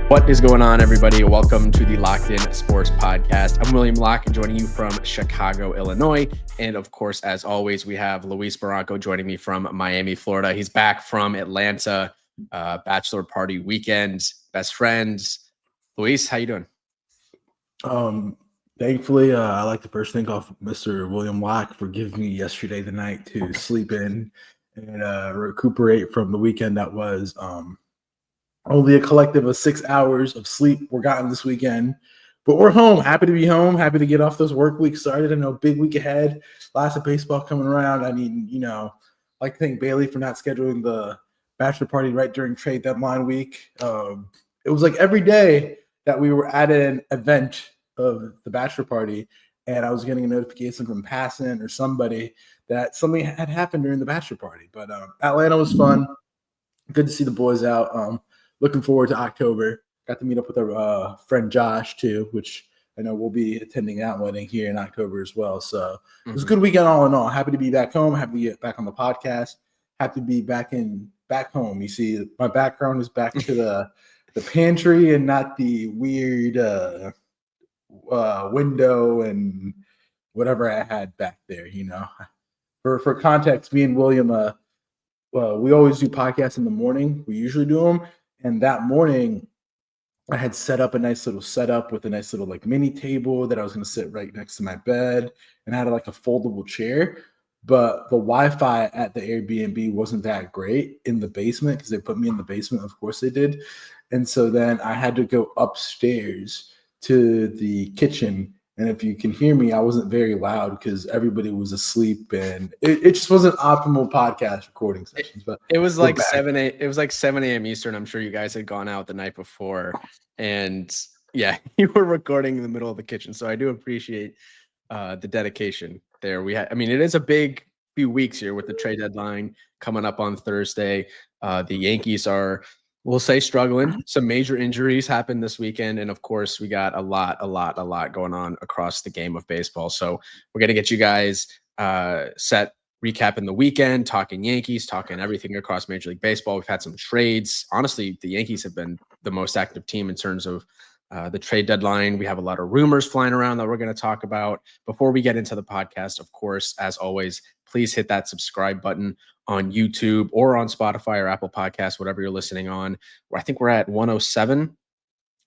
What is going on, everybody? Welcome to the Locked In Sports Podcast. I'm William Locke, joining you from Chicago, Illinois. And of course, as always, we have Luis Barranco joining me from Miami, Florida. He's back from Atlanta, bachelor party weekend, best friends. Luis, how you doing? Thankfully, I like to first thank off Mr. William Locke for giving me yesterday the night to sleep in and recuperate from the weekend that was. Only a collective of 6 hours of sleep were gotten this weekend, but we're home. Happy to be home. Happy to get off this work week started. I know big week ahead. Lots of baseball coming around. I mean, I'd like to thank Bailey for not scheduling the bachelor party right during trade deadline week. It was like every day that we were at an event of the bachelor party, and I was getting a notification from Passan or somebody that something had happened during the bachelor party. But Atlanta was fun. Good to see the boys out. Looking forward to October. Got to meet up with our friend Josh too, which I know we'll be attending that wedding here in October as well. So it was a good weekend all in all. Happy to be back home. Happy to get back on the podcast. Happy to be back home. You see, my background is back to the pantry and not the weird window and whatever I had back there. For context, me and William, we always do podcasts in the morning. We usually do them. And that morning, I had set up a nice little setup with a nice little mini table that I was going to sit right next to my bed, and I had a foldable chair. But the Wi-Fi at the Airbnb wasn't that great in the basement because they put me in the basement. Of course they did. And so then I had to go upstairs to the kitchen. And if you can hear me, I wasn't very loud because everybody was asleep, and it just wasn't optimal podcast recording sessions. But it was like 7 a.m. Eastern. I'm sure you guys had gone out the night before, and yeah, you were recording in the middle of the kitchen. So I do appreciate the dedication there. It is a big few weeks here with the trade deadline coming up on Thursday. The Yankees are, we'll say, struggling. Some major injuries happened this weekend. And of course, we got a lot going on across the game of baseball. So we're going to get you guys set recapping the weekend, talking Yankees, talking everything across Major League Baseball. We've had some trades. Honestly, the Yankees have been the most active team in terms of the trade deadline. We have a lot of rumors flying around that we're going to talk about. Before we get into the podcast, of course, as always, please hit that subscribe button on YouTube or on Spotify or Apple Podcasts, whatever you're listening on. I think we're at 107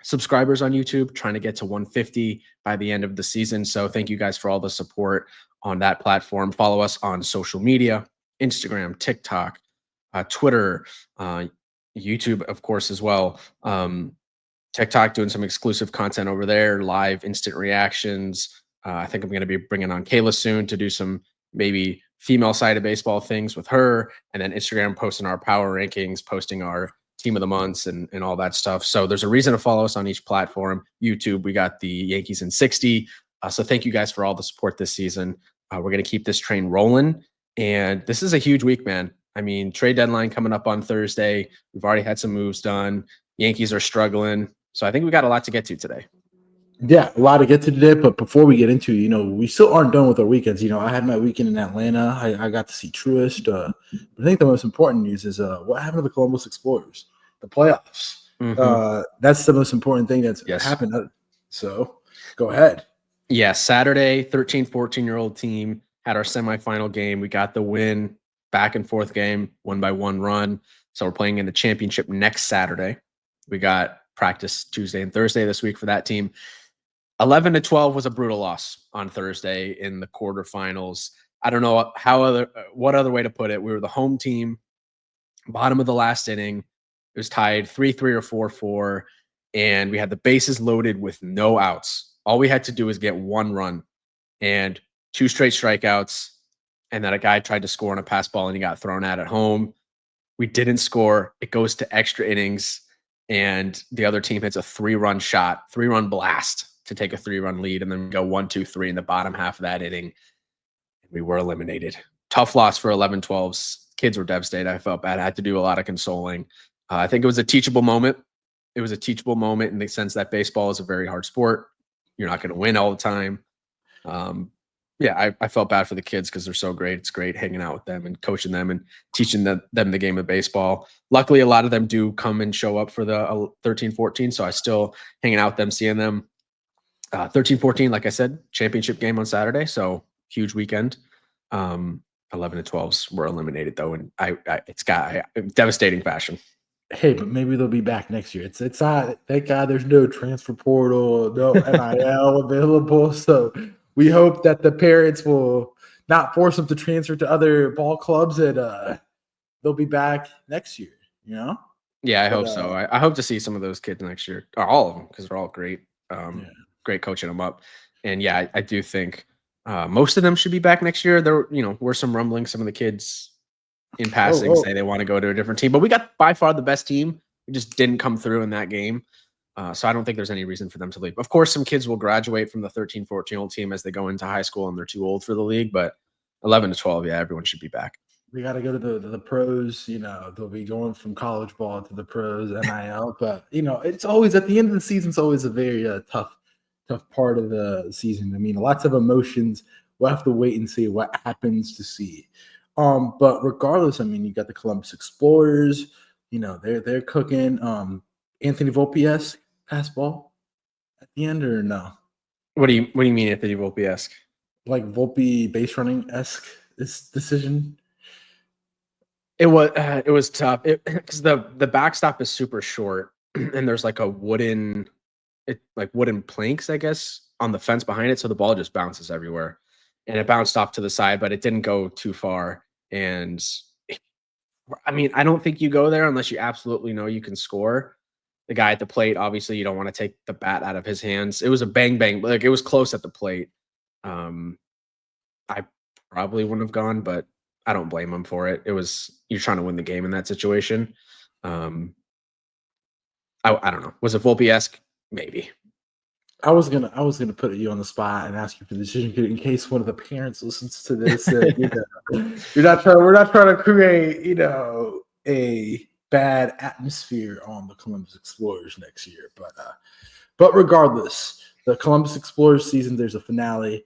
subscribers on YouTube, trying to get to 150 by the end of the season. So thank you guys for all the support on that platform. Follow us on social media, Instagram, TikTok, Twitter, YouTube, of course, as well. TikTok doing some exclusive content over there, live instant reactions. I think I'm going to be bringing on Kayla soon to do some maybe female side of baseball things with her, and then Instagram posting our power rankings, posting our team of the months and all that stuff. So there's a reason to follow us on each platform. YouTube, we got the Yankees in 60. So thank you guys for all the support this season. We're going to keep this train rolling. And this is a huge week, man. I mean, trade deadline coming up on Thursday. We've already had some moves done. Yankees are struggling. So I think we got a lot to get to today. Yeah, a lot to get to today. But before we get into, we still aren't done with our weekends. I had my weekend in Atlanta. I got to see Truist. But I think the most important news is what happened to the Columbus Explorers, the playoffs. That's the most important thing that's happened. So go ahead. Yeah, Saturday, 13, 14-year-old team had our semifinal game. We got the win, back and forth game, 1-1 run. So we're playing in the championship next Saturday. We got practice Tuesday and Thursday this week for that team. 11-12 was a brutal loss on Thursday in the quarterfinals. I don't know what other way to put it. We were the home team, bottom of the last inning. It was tied 3-3 or 4-4, and we had the bases loaded with no outs. All we had to do was get one run and 2 straight strikeouts, and then a guy tried to score on a pass ball and he got thrown out at home. We didn't score. It goes to extra innings, and the other team hits a 3-run blast to take a 3-run lead, and then we go 1-2-3 in the bottom half of that inning. We were eliminated. Tough loss for 11-12s. Kids were devastated. I felt bad. I had to do a lot of consoling. I think it was a teachable moment. It was a teachable moment in the sense that baseball is a very hard sport. You're not going to win all the time. Yeah, I felt bad for the kids because they're so great. It's great hanging out with them and coaching them and teaching them the game of baseball. Luckily, a lot of them do come and show up for the 13, 14. So I still hanging out with them, seeing them. 13, 14, like I said, championship game on Saturday. So huge weekend. 11 and 12s were eliminated though. And it's got devastating fashion. Hey, but maybe they'll be back next year. It's not, thank God there's no transfer portal, no NIL available. So we hope that the parents will not force them to transfer to other ball clubs, and they'll be back next year, you know? Yeah, I But hope so. I hope to see some of those kids next year, or all of them, because they're all great. yeah. Great coaching them up. And yeah, I do think most of them should be back next year. There, were some rumblings. Some of the kids in passing say they want to go to a different team, but we got by far the best team. We just didn't come through in that game. So I don't think there's any reason for them to leave. Of course, some kids will graduate from the 13, 14-year-old team as they go into high school and they're too old for the league. But 11 to 12, yeah, everyone should be back. We got to go to the pros. They'll be going from college ball to the pros, NIL. But it's always at the end of the season. It's always a very tough part of the season. I mean, lots of emotions. We'll have to wait and see what happens to see. But regardless, I mean, you got the Columbus Explorers. They're cooking. Anthony Volpe-esque pass ball at the end, or no? What do you mean Anthony Volpe-esque? Like Volpe base running esque this decision. It was tough because the backstop is super short and there's like wooden planks, I guess, on the fence behind it. So the ball just bounces everywhere and it bounced off to the side, but it didn't go too far. And I mean, I don't think you go there unless you absolutely know you can score. The guy at the plate, obviously, you don't want to take the bat out of his hands. It was a bang, bang. Like it was close at the plate. I probably wouldn't have gone, but I don't blame him for it. You're trying to win the game in that situation. I don't know. Was it Volpe-esque? Maybe. I was gonna put you on the spot and ask you for the decision in case one of the parents listens to this. We're not trying to create a bad atmosphere on the Columbus Explorers next year. But regardless, the Columbus Explorers season, there's a finale.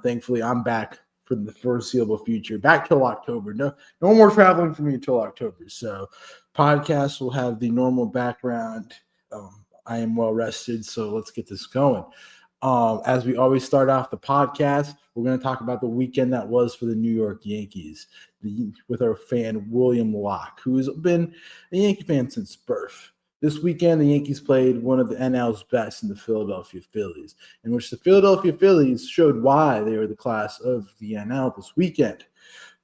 Thankfully, I'm back for the foreseeable future, back till October. No more traveling for me until October. So podcasts will have the normal background. I am well rested, so let's get this going. As we always start off the podcast, we're going to talk about the weekend that was for the New York Yankees with our fan William Locke, who has been a Yankee fan since birth. This weekend, the Yankees played one of the NL's best in the Philadelphia Phillies, in which the Philadelphia Phillies showed why they were the class of the NL this weekend.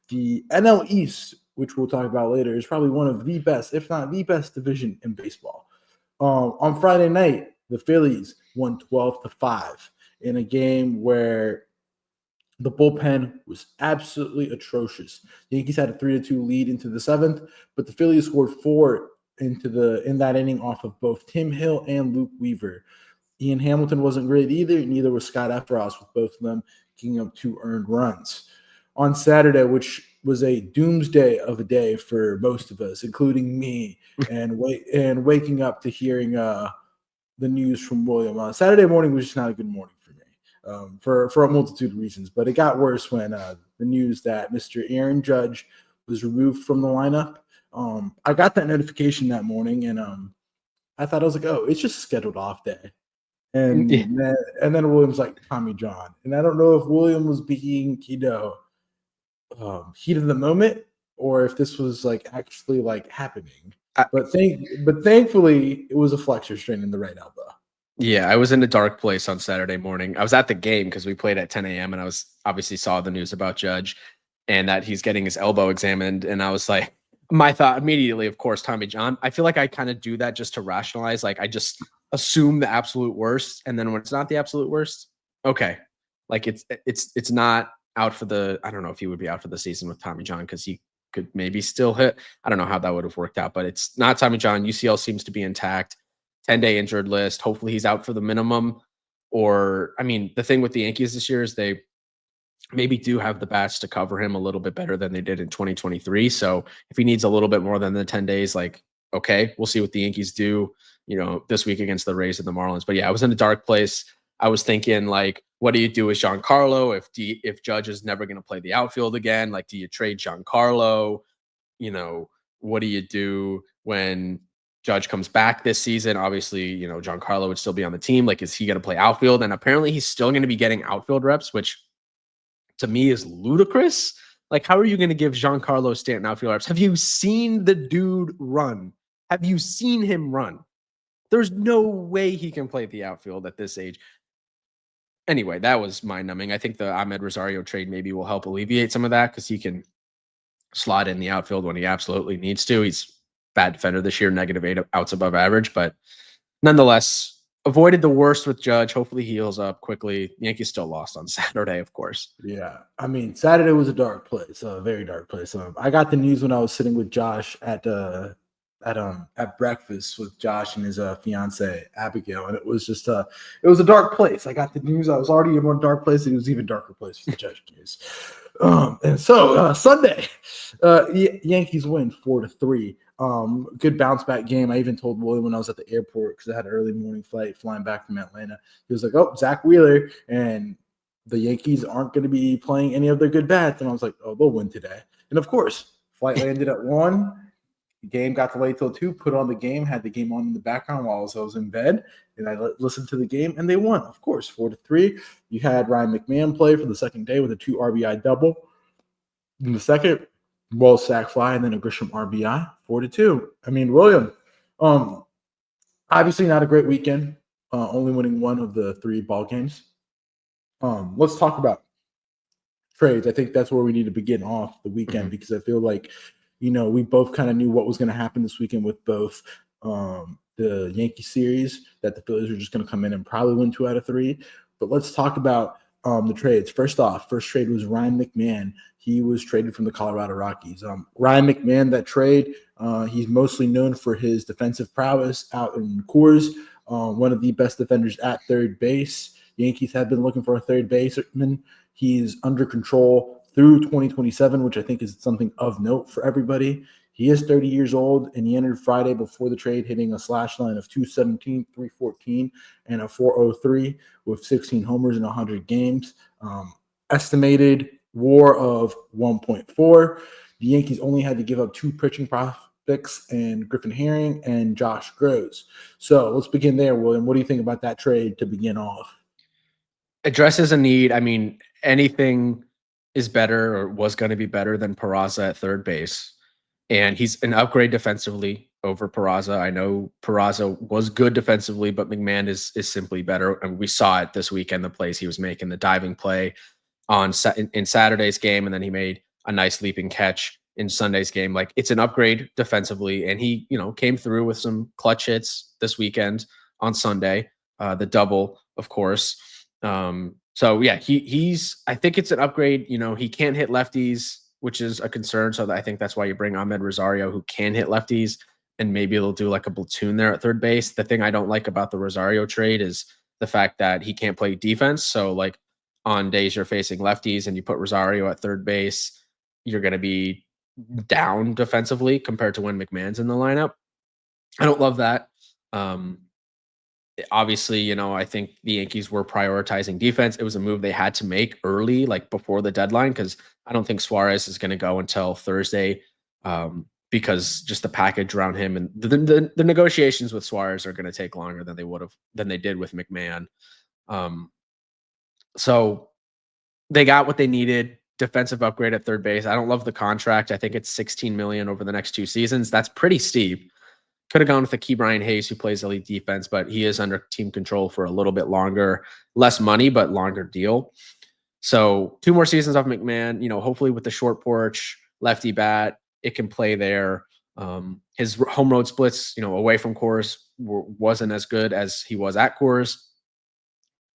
The NL East, which we'll talk about later, is probably one of the best, if not the best division in baseball. On Friday night, the Phillies won 12-5 in a game where the bullpen was absolutely atrocious. The Yankees had a 3-2 lead into the seventh, but the Phillies scored 4 in that inning off of both Tim Hill and Luke Weaver. Ian Hamilton wasn't great either, neither was Scott Efros, with both of them kicking up 2 earned runs. On Saturday, which was a doomsday of a day for most of us, including me, and waking up to hearing the news from William. Saturday morning was just not a good morning for me, for a multitude of reasons. But it got worse when the news that Mr. Aaron Judge was removed from the lineup. I got that notification that morning, and I thought, I was like, oh, it's just a scheduled off day. And then William's like Tommy John. And I don't know if William was being, heat of the moment, or if this was actually happening. But thankfully, it was a flexor strain in the right elbow. Yeah, I was in a dark place on Saturday morning. I was at the game because we played at 10 a.m. and I was obviously saw the news about Judge and that he's getting his elbow examined. And I was like, my thought immediately, of course, Tommy John. I feel like I kind of do that just to rationalize. I just assume the absolute worst. And then when it's not the absolute worst, okay. It's not out for the, I don't know if he would be out for the season with Tommy John because he could maybe still hit. I don't know how that would have worked out, but it's not Tommy John. UCL seems to be intact. 10-day injured list. Hopefully he's out for the minimum. Or, I mean, the thing with the Yankees this year is they maybe do have the bats to cover him a little bit better than they did in 2023. So if he needs a little bit more than the 10 days, okay, we'll see what the Yankees do, this week against the Rays and the Marlins. But yeah, I was in a dark place. I was thinking What do you do with Giancarlo if Judge is never going to play the outfield again? Like, do you trade Giancarlo? You know, what do you do when Judge comes back this season? Obviously, Giancarlo would still be on the team. Like, is he going to play outfield? And apparently he's still going to be getting outfield reps, which to me is ludicrous. Like, how are you going to give Giancarlo Stanton outfield reps? Have you seen the dude run? Have you seen him run? There's no way he can play the outfield at this age. Anyway, that was mind-numbing. I think the Amed Rosario trade maybe will help alleviate some of that because he can slot in the outfield when he absolutely needs to. He's bad defender this year, -8 outs above average, but nonetheless, avoided the worst with Judge. Hopefully he heals up quickly. Yankees still lost on Saturday, of course. Yeah, I mean, Saturday was a dark place, a very dark place. I got the news when I was sitting with Josh at breakfast with Josh and his fiance Abigail, and it was just it was a dark place. I got the news. I was already in one dark place. It was even darker place with the Judge news. And so Sunday, Yankees win 4-3. Good bounce back game. I even told Willie when I was at the airport because I had an early morning flight flying back from Atlanta. He was like, "Oh, Zack Wheeler and the Yankees aren't going to be playing any of their good bats." And I was like, "Oh, they'll win today." And of course, flight landed at 1. The game got delayed till 2. Put on the game, had the game on in the background while I was in bed, and I listened to the game, and they won, of course, 4-3. You had Ryan McMahon play for the second day with a 2 RBI double. In the second, well, sack fly, and then a Grisham RBI, 4-2. I mean, William, obviously not a great weekend, only winning 1 of the 3 ball games. Let's talk about trades. I think that's where we need to begin off the weekend because I feel like, we both kind of knew what was going to happen this weekend with both the Yankee series, that the Phillies were just going to come in and probably win 2 out of 3. But let's talk about the trades. First trade was Ryan McMahon. He was traded from the Colorado Rockies. Ryan McMahon, that trade, he's mostly known for his defensive prowess out in Coors, one of the best defenders at third base. Yankees have been looking for a third baseman. He's under control through 2027, which I think is something of note for everybody. He is 30 years old, and he entered Friday before the trade, hitting a slash line of 217, 314, and a 403 with 16 homers in 100 games. Estimated WAR of 1.4. The Yankees only had to give up 2 pitching prospects, and Griffin Herring and Josh Groves. So let's begin there, William. What do you think about that trade to begin off? Addresses a need. I mean, anything is better or was going to be better than Peraza at third base. And he's an upgrade defensively over Peraza. I know Peraza was good defensively, but McMahon is simply better. And we saw it this weekend, the plays he was making, the diving play in Saturday's game. And then he made a nice leaping catch in Sunday's game. Like, it's an upgrade defensively. And he, came through with some clutch hits this weekend on Sunday, the double, of course. So yeah, I think it's an upgrade. He can't hit lefties, which is a concern. So I think that's why you bring Amed Rosario, who can hit lefties, and maybe they'll do like a platoon there at third base. The thing I don't like about the Rosario trade is the fact that he can't play defense. So like on days you're facing lefties and you put Rosario at third base, you're going to be down defensively compared to when McMahon's in the lineup. I don't love that. Obviously, I think the Yankees were prioritizing defense. It was a move they had to make early, like before the deadline, because I don't think Suarez is going to go until Thursday, because just the package around him and the negotiations with Suarez are going to take longer than they did with McMahon. So they got what they needed. Defensive upgrade at third base. I don't love the contract. I think it's $16 million over the next 2 seasons. That's pretty steep. Could have gone with a Key Brian Hayes, who plays elite defense, but he is under team control for a little bit longer, less money, but longer deal. So 2 more seasons off McMahon, hopefully with the short porch, lefty bat, it can play there. His home road splits, away from Coors wasn't as good as he was at Coors.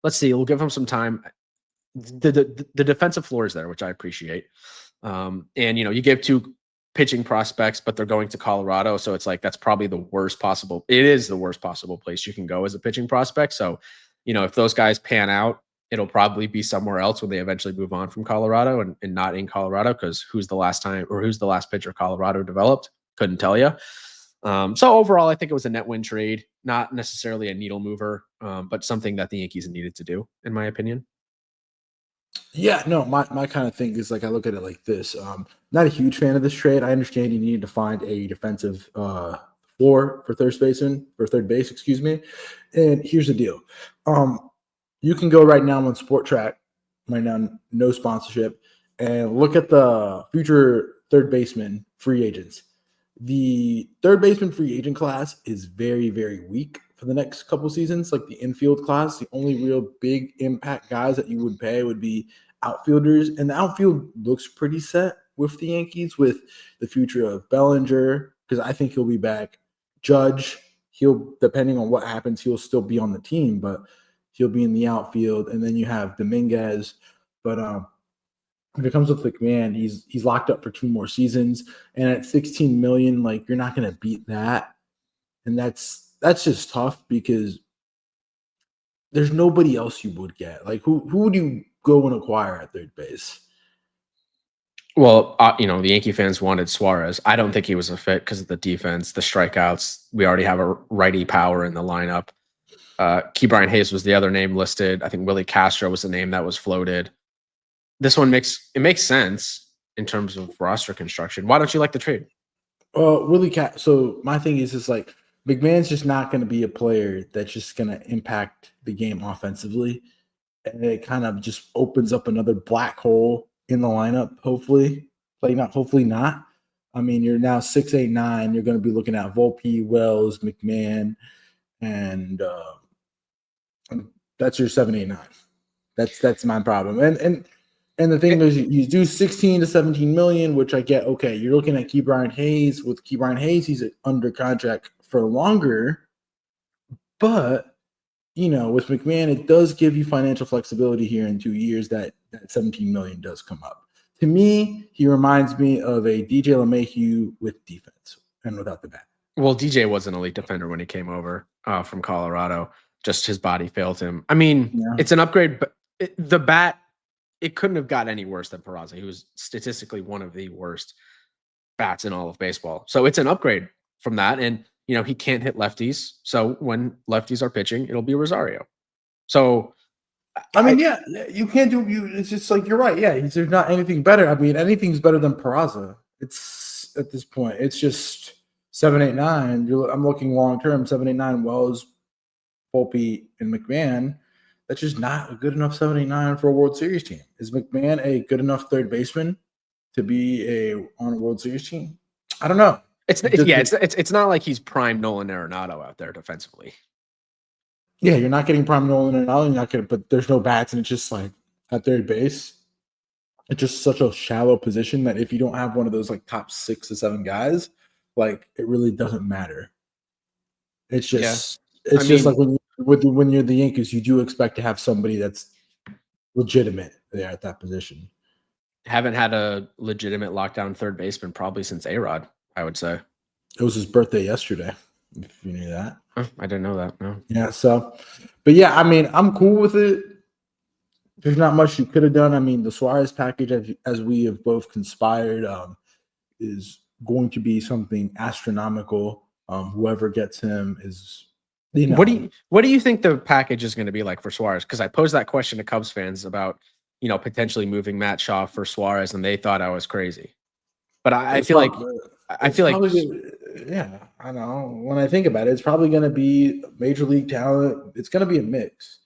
Let's see. We'll give him some time. The defensive floor is there, which I appreciate. And, you give 2 pitching prospects, but they're going to Colorado. So it's like, that's probably it is the worst possible place you can go as a pitching prospect. So, if those guys pan out, it'll probably be somewhere else when they eventually move on from Colorado and not in Colorado, because who's the last pitcher Colorado developed? Couldn't tell you. So overall, I think it was a net win trade, not necessarily a needle mover, but something that the Yankees needed to do, in my opinion. Yeah, no, my kind of thing is like I look at it like this. Not a huge fan of this trade. I understand you need to find a defensive floor for third base, excuse me. And here's the deal. You can go right now on Sport Track, right now, no sponsorship, and look at the future third baseman free agents. The third baseman free agent class is very, very weak for the next couple seasons. Like the infield class, the only real big impact guys that you would pay would be outfielders, and the outfield looks pretty set with the Yankees with the future of Bellinger because I think he'll be back. Judge, he'll depending on what happens, he'll still be on the team, but he'll be in the outfield. And then you have Dominguez, but if it comes with McMahon, he's locked up for 2 more seasons, and at 16 million, like you're not going to beat that, and that's just tough because there's nobody else you would get. Like who would you go and acquire at third base? Well, the Yankee fans wanted Suarez. I don't think he was a fit because of the defense, the strikeouts. We already have a righty power in the lineup. Key Brian Hayes was the other name listed. I think Willie Castro was the name that was floated. This one makes sense in terms of roster construction. Why don't you like the trade? Willie Cat. So my thing is like McMahon's just not going to be a player that's just going to impact the game offensively, and it kind of just opens up another black hole in the lineup. Hopefully, not. I mean, you're now 6-8-9. You're going to be looking at Volpe, Wells, McMahon, and that's your 7-8-9. That's my problem. And the thing is, you do 16 to 17 million, which I get. Okay, you're looking at Key Brian Hayes. With Key Brian Hayes, he's under contract for longer. But with McMahon, it does give you financial flexibility here in 2 years. That 17 million does come up. To me, he reminds me of a DJ LeMahieu with defense and without the bat. Well, DJ was an elite defender when he came over from Colorado. Just his body failed him. I mean, It's an upgrade, but the bat, it couldn't have got any worse than Peraza. He was statistically one of the worst bats in all of baseball. So it's an upgrade from that. And, he can't hit lefties. So when lefties are pitching, it'll be Rosario. So, I mean, you can't do you. It's just like you're right. Yeah, there's not anything better. I mean, anything's better than Peraza. It's at this point. It's just 7-8-9. I'm looking long term. 7-8-9. Wells, Volpe, and McMahon. That's just not a good enough 7-8-9 for a World Series team. Is McMahon a good enough third baseman to be on a World Series team? I don't know. It's not like he's prime Nolan Arenado out there defensively. Yeah, you're not getting prime Nolan Arenado. You're not getting, but there's no bats, and it's just like at third base, it's just such a shallow position that if you don't have one of those like top 6 to 7 guys, like it really doesn't matter. It's just like when you're the Yankees, you do expect to have somebody that's legitimate there at that position. Haven't had a legitimate lockdown third baseman probably since A-Rod, I would say. It was his birthday yesterday, if you knew that. Oh, I didn't know that, no. Yeah, but yeah, I mean, I'm cool with it. There's not much you could have done. I mean, the Suarez package, as we have both conspired, is going to be something astronomical. Whoever gets him is, What do you think the package is going to be like for Suarez? Because I posed that question to Cubs fans about, potentially moving Matt Shaw for Suarez, and they thought I was crazy. But I feel like, yeah, I know. When I think about it, it's probably going to be major league talent. It's going to be a mix.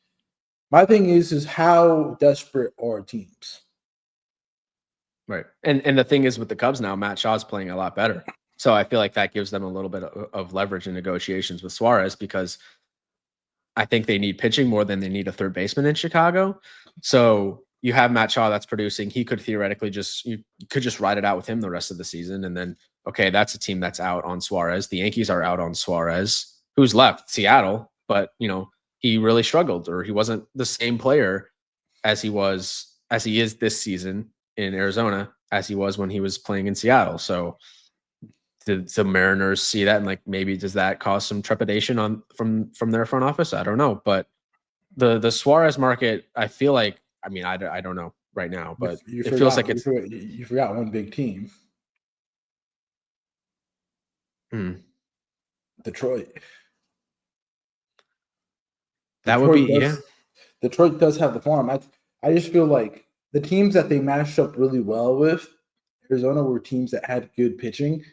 My thing is how desperate are teams? Right. And the thing is with the Cubs now, Matt Shaw's playing a lot better. So I feel like that gives them a little bit of leverage in negotiations with Suarez because I think they need pitching more than they need a third baseman in Chicago. So you have Matt Shaw that's producing. He could theoretically you could just ride it out with him the rest of the season. And then, okay, that's a team that's out on Suarez. The Yankees are out on Suarez. Who's left? Seattle. But, he really struggled, or he wasn't the same player as he is this season in Arizona as he was when he was playing in Seattle. So did the Mariners see that, and like maybe does that cause some trepidation from their front office? I don't know, but the Suarez market, I feel like, I mean, I don't know right now, but it feels like you forgot one big team. Detroit. That would be, yeah. Detroit does have the farm. I just feel like the teams that they matched up really well with, Arizona, were teams that had good pitching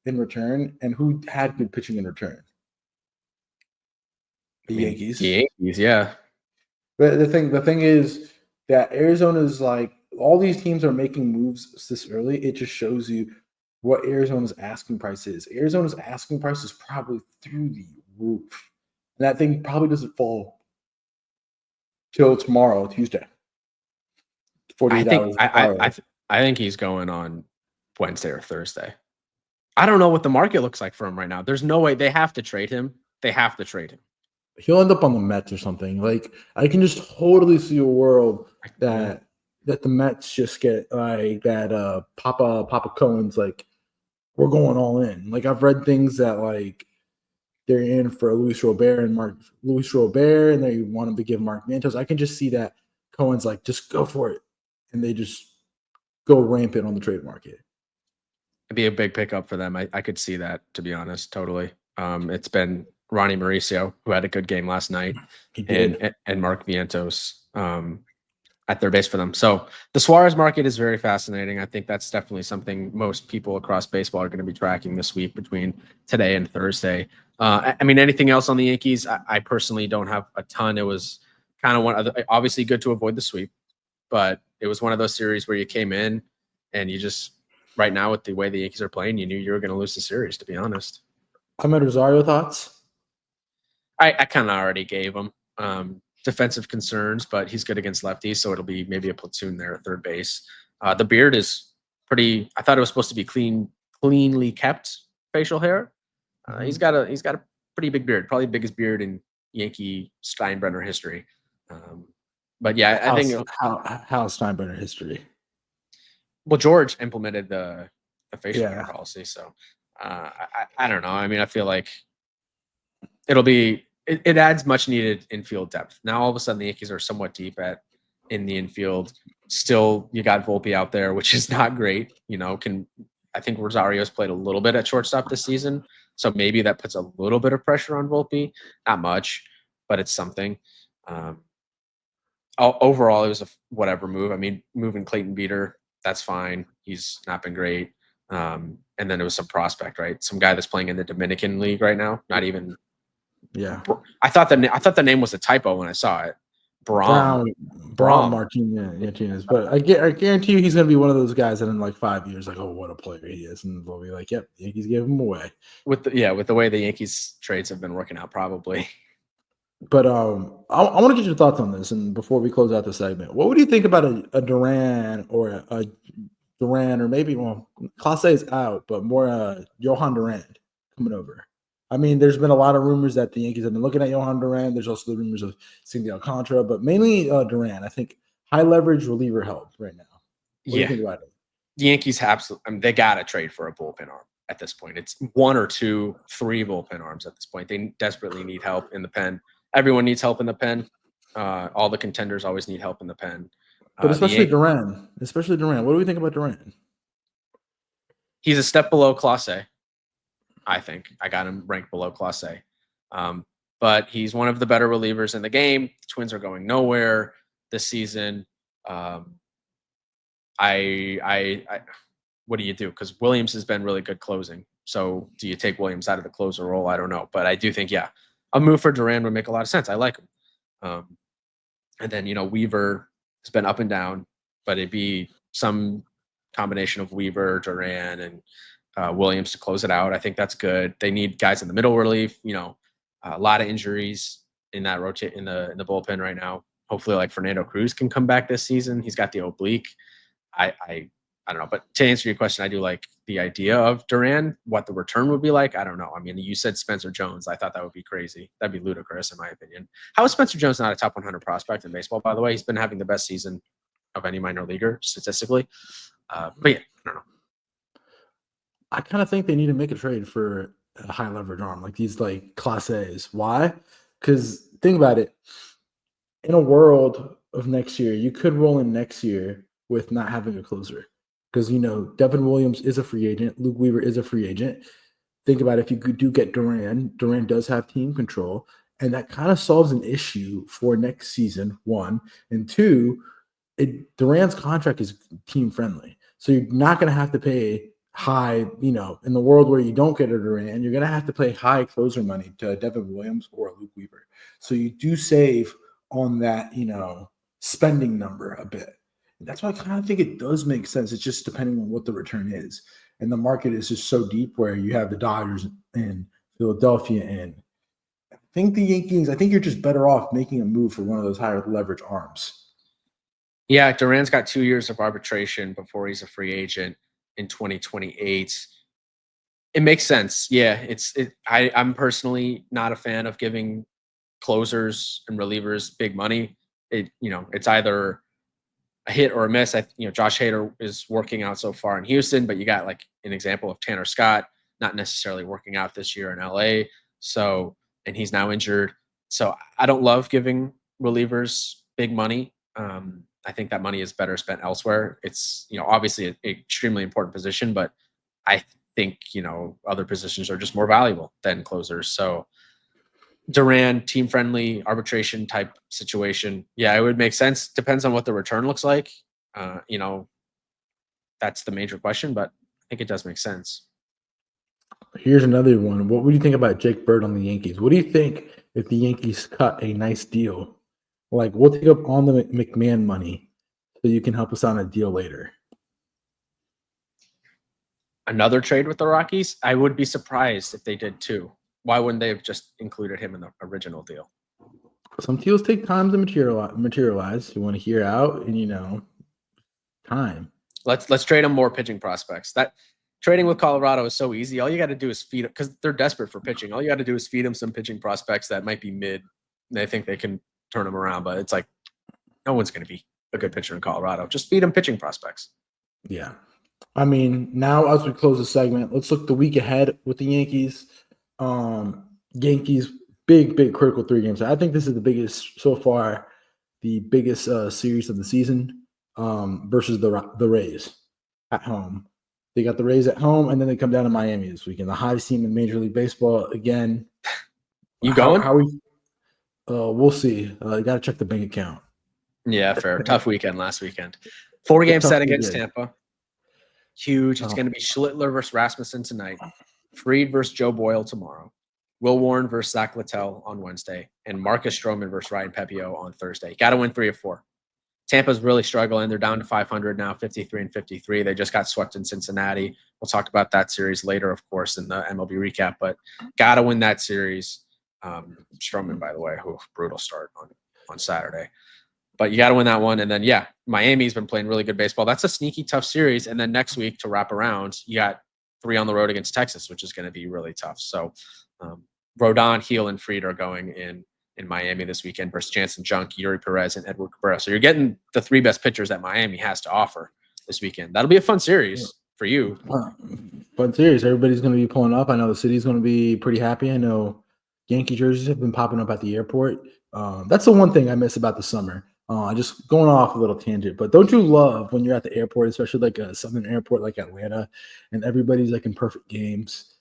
in return. And who had good pitching in return? The The Yankees. Yankees, yeah. But the thing is that Arizona's like all these teams are making moves this early. It just shows you what Arizona's asking price is. Arizona's asking price is probably through the roof. And that thing probably doesn't fall till tomorrow, Tuesday. 48 hours prior. I think he's going on Wednesday or Thursday. I don't know what the market looks like for him right now. There's no way they have to trade him. They have to trade him. He'll end up on the Mets or something. Like I can just totally see a world that the Mets just get like that Papa Cohen's like, we're going all in. Like I've read things that like they're in for Luis Robert, and they want him to give Mark Mantos. I can just see that Cohen's like, just go for it. And they just go rampant on the trade market. It'd be a big pickup for them. I could see that, to be honest, totally. It's been Ronnie Mauricio, who had a good game last night, and Mark Vientos at their base for them. So the Suarez market is very fascinating. I think that's definitely something most people across baseball are going to be tracking this week between today and Thursday. I mean, anything else on the Yankees? I personally don't have a ton. It was kind of obviously good to avoid the sweep, but it was one of those series where you came in and you just, right now with the way the Yankees are playing, you knew you were going to lose the series, to be honest. Amed Rosario, thoughts? I kind of already gave him defensive concerns, but he's good against lefties, so it'll be maybe a platoon there at third base. The beard is pretty. I thought it was supposed to be cleanly kept facial hair. He's got a pretty big beard, probably the biggest beard in Yankee Steinbrenner history. But yeah, I think how Steinbrenner history. Well, George implemented the facial hair policy, so I don't know. I mean, I feel like it adds much needed infield depth. Now all of a sudden the Yankees are somewhat deep in the infield. Still, you got Volpe out there, which is not great. I think Rosario's played a little bit at shortstop this season, so maybe that puts a little bit of pressure on Volpe. Not much, but it's something. Overall, it was a whatever move. I mean, moving Clayton Beater, that's fine. He's not been great. And then it was some prospect, right? Some guy that's playing in the Dominican League right now. Not even. Yeah. I thought the name was a typo when I saw it. Braum Martinez. But I guarantee you he's going to be one of those guys that in like 5 years, like, oh, what a player he is. And they'll be like, yep, the Yankees gave him away. With the way the Yankees trades have been working out, probably. But I want to get your thoughts on this. And before we close out the segment, what would you think about a Duran or a Duran, or maybe, well, Clase is out, but more Johan Duran coming over? I mean, there's been a lot of rumors that the Yankees have been looking at Johan Duran. There's also the rumors of Cindy Alcantara, but mainly Duran. I think high leverage reliever help right now. What do you think about it? The Yankees they got to trade for a bullpen arm at this point. It's 1 or 2, 3 bullpen arms at this point. They desperately need help in the pen. Everyone needs help in the pen. All the contenders always need help in the pen. But especially Duran. What do we think about Duran? He's a step below Clase. I think I got him ranked below Clase. But he's one of the better relievers in the game. The Twins are going nowhere this season. What do you do? Because Williams has been really good closing. So do you take Williams out of the closer role? I don't know. But I do think, a move for Duran would make a lot of sense. I like him. And then, Weaver has been up and down, but it'd be some combination of Weaver, Duran, and Williams to close it out. I think that's good. They need guys in the middle relief. A lot of injuries in that in the bullpen right now. Hopefully, like Fernando Cruz can come back this season. He's got the oblique. I don't know, but to answer your question, I do like the idea of Duran. What the return would be like, I don't know. I mean, you said Spencer Jones. I thought that would be crazy. That'd be ludicrous, in my opinion. How is Spencer Jones not a top 100 prospect in baseball? By the way, he's been having the best season of any minor leaguer statistically. But yeah, I don't know. I kind of think they need to make a trade for a high leverage arm, like these like Class A's. Why? Because think about it. In a world of next year, you could roll in next year with not having a closer. Because, Devin Williams is a free agent. Luke Weaver is a free agent. Think about it. If you do get Duran does have team control. And that kind of solves an issue for next season, 1. And 2, Durant's contract is team friendly, so you're not going to have to pay high. In the world where you don't get a Durant, you're going to have to pay high closer money to Devin Williams or Luke Weaver. So you do save on that, spending number a bit. And that's why I kind of think it does make sense. It's just depending on what the return is, and the market is just so deep where you have the Dodgers and Philadelphia and I think the Yankees. I think you're just better off making a move for one of those higher leverage arms. Yeah, Durant's got 2 years of arbitration before he's a free agent in 2028. It makes sense. Yeah, I'm personally not a fan of giving closers and relievers big money. It's either a hit or a miss. Josh Hader is working out so far in Houston, but you got like an example of Tanner Scott not necessarily working out this year in LA. So, and he's now injured. So I don't love giving relievers big money. I think that money is better spent elsewhere. It's, obviously an extremely important position, but I think, other positions are just more valuable than closers. So Durant, team friendly arbitration type situation. Yeah, it would make sense. Depends on what the return looks like. That's the major question, but I think it does make sense. Here's another one. What would you think about Jake Bird on the Yankees? What do you think if the Yankees cut a nice deal? Like, we'll take up on the McMahon money so you can help us on a deal later. Another trade with the Rockies? I would be surprised if they did too. Why wouldn't they have just included him in the original deal? Some deals take time to materialize. You want to hear out and, time. Let's trade him more pitching prospects. That trading with Colorado is so easy. All you got to do is feed, because they're desperate for pitching. All you got to do is feed them some pitching prospects that might be mid. And they think they can turn them around, but it's like no one's going to be a good pitcher in Colorado. Just feed them pitching prospects. Yeah. I mean, now as we close the segment, let's look the week ahead with the Yankees. Yankees, big critical 3 games. I think this is the biggest so far, the biggest series of the season versus the Rays at home. They got the Rays at home, and then they come down to Miami this weekend. The hottest team in Major League Baseball again. You going? How we? We'll see. Got to check the bank account. Yeah, fair. Tough weekend last weekend. 4-game set against Tampa. Huge. It's going to be Schlittler versus Rasmussen tonight. Fried versus Joe Boyle tomorrow. Will Warren versus Zach Littell on Wednesday. And Marcus Stroman versus Ryan Pepio on Thursday. Got to win 3 of 4. Tampa's really struggling. They're down to 500 now, 53-53. They just got swept in Cincinnati. We'll talk about that series later, of course, in the MLB recap. But got to win that series. Stroman, by the way, brutal start on Saturday. But you got to win that one. And then, yeah, Miami's been playing really good baseball. That's a sneaky, tough series. And then next week, to wrap around, you got 3 on the road against Texas, which is going to be really tough. So Rodon, Heel, and Fried are going in Miami this weekend versus Jansen Junk, Yuri Perez, and Edward Cabrera. So you're getting the 3 best pitchers that Miami has to offer this weekend. That'll be a fun series for you. Fun series. Everybody's going to be pulling up. I know the city's going to be pretty happy. I know Yankee jerseys have been popping up at the airport. That's the one thing I miss about the summer. Just going off a little tangent, but don't you love when you're at the airport, especially like a southern airport like Atlanta, and everybody's like in perfect games,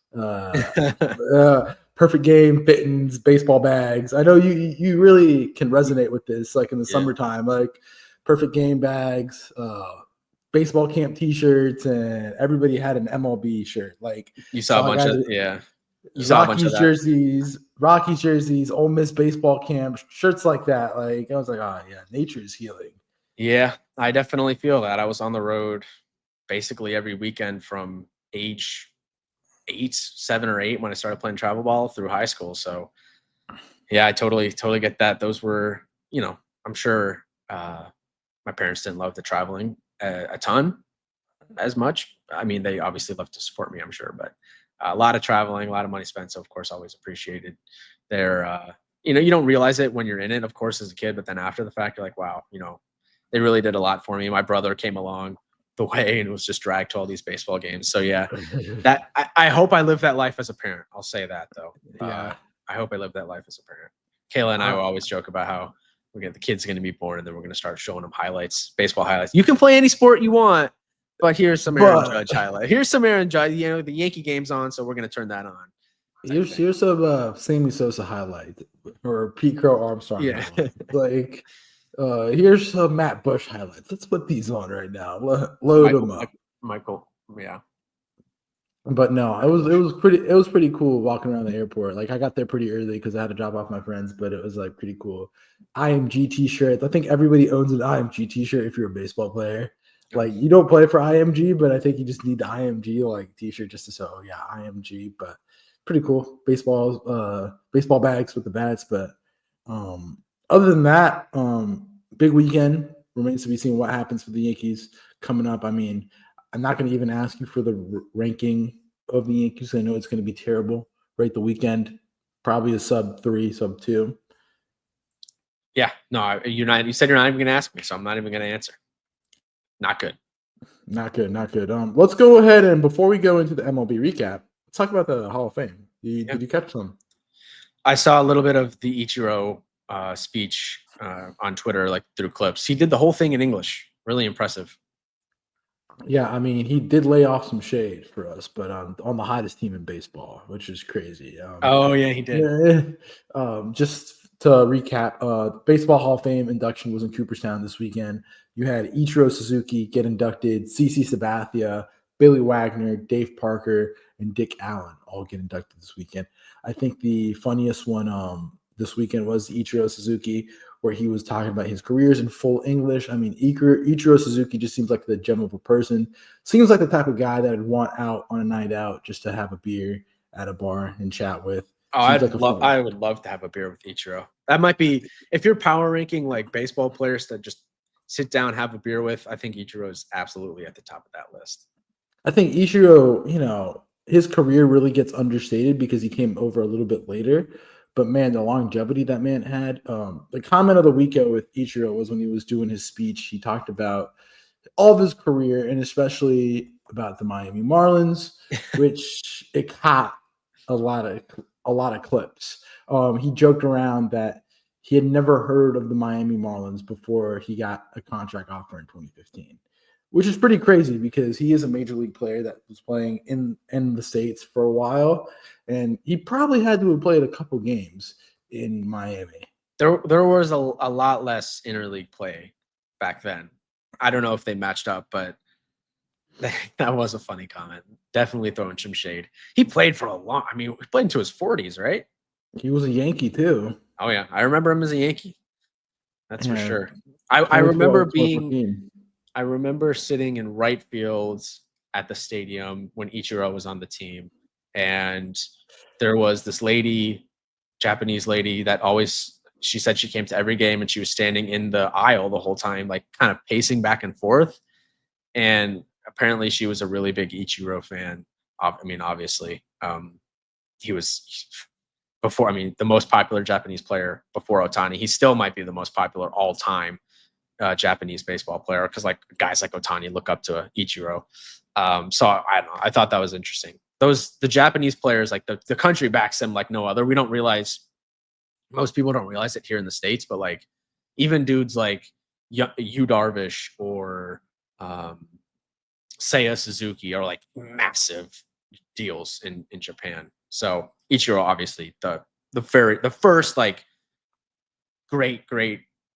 perfect game, fittings, baseball bags. I know you really can resonate with this, like in the summertime, like perfect game bags, baseball camp T-shirts, and everybody had an MLB shirt. Like you saw a bunch of You saw Rockies jerseys, Ole Miss baseball camp shirts like that. Like I was like, oh yeah, nature is healing. Yeah, I definitely feel that. I was on the road basically every weekend from age 7 or 8 when I started playing travel ball through high school. So yeah, I totally get that. Those were, I'm sure my parents didn't love the traveling a ton as much. I mean, they obviously love to support me, I'm sure, but a lot of traveling, a lot of money spent. So of course, always appreciated their, you don't realize it when you're in it, of course, as a kid, but then after the fact, you're like, wow, they really did a lot for me. My brother came along the way and was just dragged to all these baseball games. So yeah, that I hope I live that life as a parent. I'll say that though. Yeah. I hope I live that life as a parent. Kayla and I will always joke about how the kid's going to be born and then we're going to start showing them highlights, baseball highlights. You can play any sport you want, but here's some Aaron Judge highlight. Here's some Aaron Judge. The Yankee game's on, so we're going to turn that on. Here's some Sammy Sosa highlight or Pete Crow Armstrong. Yeah. Like Here's some Matt Bush highlights. Let's put these on right now. Load them up. Michael, yeah. But no, it was pretty cool walking around the airport. Like I got there pretty early because I had to drop off my friends, but it was like pretty cool. IMG t-shirts. I think everybody owns an IMG t-shirt if you're a baseball player. Like you don't play for IMG, but I think you just need the IMG like t-shirt just to say, oh yeah, IMG. But pretty cool. Baseball bags with the bats. But other than that, big weekend. Remains to be seen what happens for the Yankees coming up. I mean, I'm not going to even ask you for the ranking of the Yankees. I know it's going to be terrible. Rate the weekend, probably a sub 3, sub 2. Yeah, no, you said you're not even going to ask me, so I'm not even going to answer. Not good. Not good. Let's go ahead and before we go into the MLB recap, let's talk about the Hall of Fame. Did you catch them? I saw a little bit of the Ichiro speech on Twitter, like through clips. He did the whole thing in English. Really impressive. Yeah, I mean, he did lay off some shade for us, but on the hottest team in baseball, which is crazy. Oh yeah, he did. Just to recap, Baseball Hall of Fame induction was in Cooperstown this weekend. You had Ichiro Suzuki get inducted, CC Sabathia, Billy Wagner, Dave Parker, and Dick Allen all get inducted this weekend. I think the funniest one this weekend was Ichiro Suzuki, where he was talking about his careers in full English. I mean, Ichiro Suzuki just seems like the gem of a person. Seems like the type of guy that would want out on a night out just to have a beer at a bar and chat with. Oh, I would love to have a beer with Ichiro. That might be, if you're power ranking like baseball players to just sit down, have a beer with, I think Ichiro is absolutely at the top of that list. I think Ichiro, his career really gets understated because he came over a little bit later. But man, the longevity that man had. The comment of the weekend with Ichiro was when he was doing his speech. He talked about all of his career and especially about the Miami Marlins, which it caught a lot of clips. He joked around that he had never heard of the Miami Marlins before he got a contract offer in 2015. Which is pretty crazy because he is a major league player that was playing in the States for a while. And he probably had to have played a couple games in Miami. There was a lot less interleague play back then. I don't know if they matched up, but that was a funny comment. Definitely throwing some shade. He played for he played into his 40s, right? He was a Yankee too. Oh yeah, I remember him as a Yankee. That's for sure. I remember I remember sitting in right field at the stadium when Ichiro was on the team, and there was this lady, Japanese lady, that she said she came to every game and she was standing in the aisle the whole time, like kind of pacing back and forth. And apparently she was a really big Ichiro fan. Obviously, he was the most popular Japanese player before Ohtani. He still might be the most popular all time Japanese baseball player because like guys like Ohtani look up to Ichiro. So I don't know. I thought that was interesting. The Japanese players, like the country backs them like no other. Most people don't realize it here in the States, but like even dudes like Yu Darvish or Seiya Suzuki are like massive deals in Japan. So Ichiro, obviously the first like great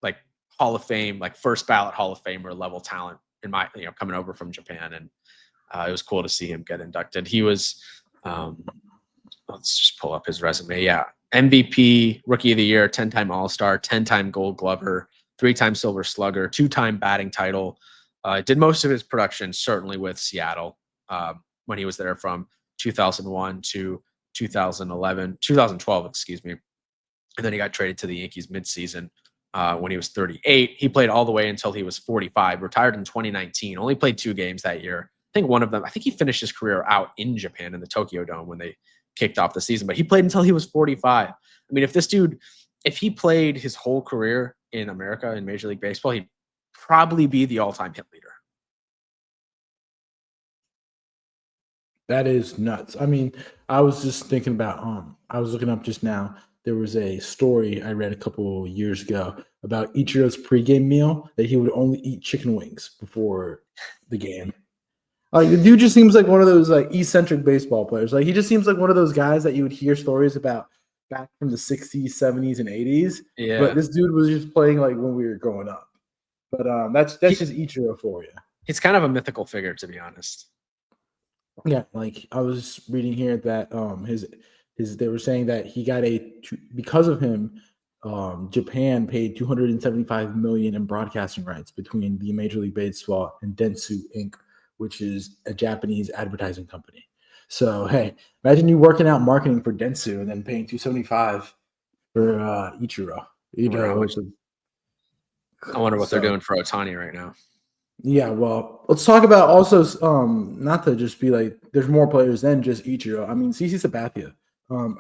like Hall of Fame, like first ballot Hall of Famer level talent in my coming over from Japan, and it was cool to see him get inducted. He was let's just pull up his resume. Yeah, MVP, Rookie of the Year, 10-time All-Star, 10-time Gold Glover, 3-time Silver Slugger, 2-time batting title. Did most of his production certainly with Seattle when he was there from 2001 to 2012, excuse me. And then he got traded to the Yankees midseason when he was 38. He played all the way until he was 45, retired in 2019, only played 2 games that year. I think he finished his career out in Japan in the Tokyo Dome when they kicked off the season, but he played until he was 45. I mean, if he played his whole career in America in Major League Baseball, he'd probably be the all-time hit leader. That is nuts. I mean, I was just thinking about I was looking up just now. There was a story I read a couple years ago about Ichiro's pregame meal that he would only eat chicken wings before the game. Like the dude just seems like one of those like eccentric baseball players. Like he just seems like one of those guys that you would hear stories about back from the 60s, 70s, and 80s. But Yeah. this dude was just playing like when we were growing up. But that's just Ichiro for you. He's kind of a mythical figure, to be honest. Yeah, like I was reading here that his they were saying that he got because of him, Japan paid 275 million in broadcasting rights between the Major League Baseball and Dentsu Inc., which is a Japanese advertising company. So hey, imagine you working out marketing for Dentsu and then paying 275 for Ichiro. You know, I wonder what they're doing for Ohtani right now. Yeah, well, let's talk about also not to just be like there's more players than just Ichiro. I mean, CC Sabathia.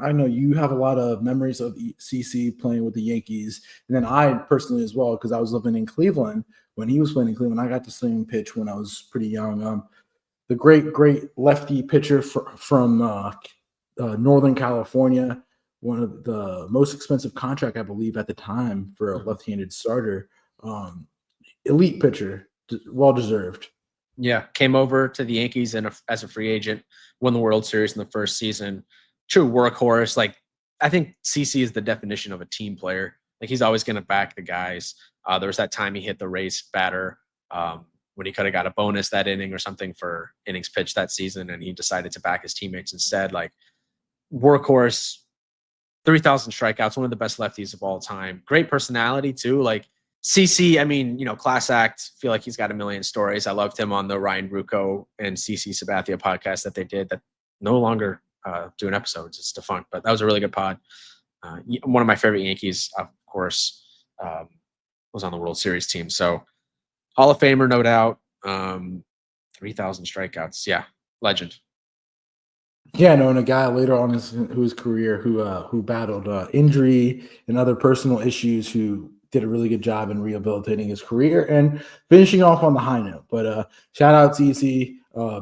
I know you have a lot of memories of CC playing with the Yankees, and then I personally as well because I was living in Cleveland when he was playing in Cleveland. I got to see him pitch when I was pretty young. The great lefty pitcher from Northern California, one of the most expensive contract I believe at the time for a left-handed starter. Elite pitcher. Well deserved. Yeah, came over to the Yankees as a free agent, won the World Series in the first season. True workhorse. Like I think CC is the definition of a team player. Like he's always going to back the guys. There was that time he hit the race batter when he could have got a bonus that inning or something for innings pitched that season, and he decided to back his teammates instead. Like workhorse, 3,000 strikeouts, one of the best lefties of all time. Great personality too. Like CC, I mean, class act. Feel like he's got a million stories. I loved him on the Ryan Ruocco and CC Sabathia podcast that they did that no longer doing episodes. It's defunct, but that was a really good pod. One of my favorite Yankees, of course, was on the World Series team. So Hall of Famer, no doubt. 3,000 strikeouts. Yeah, legend. Yeah, no, and a guy later on his career who battled injury and other personal issues who did a really good job in rehabilitating his career and finishing off on the high note. But shout out CC,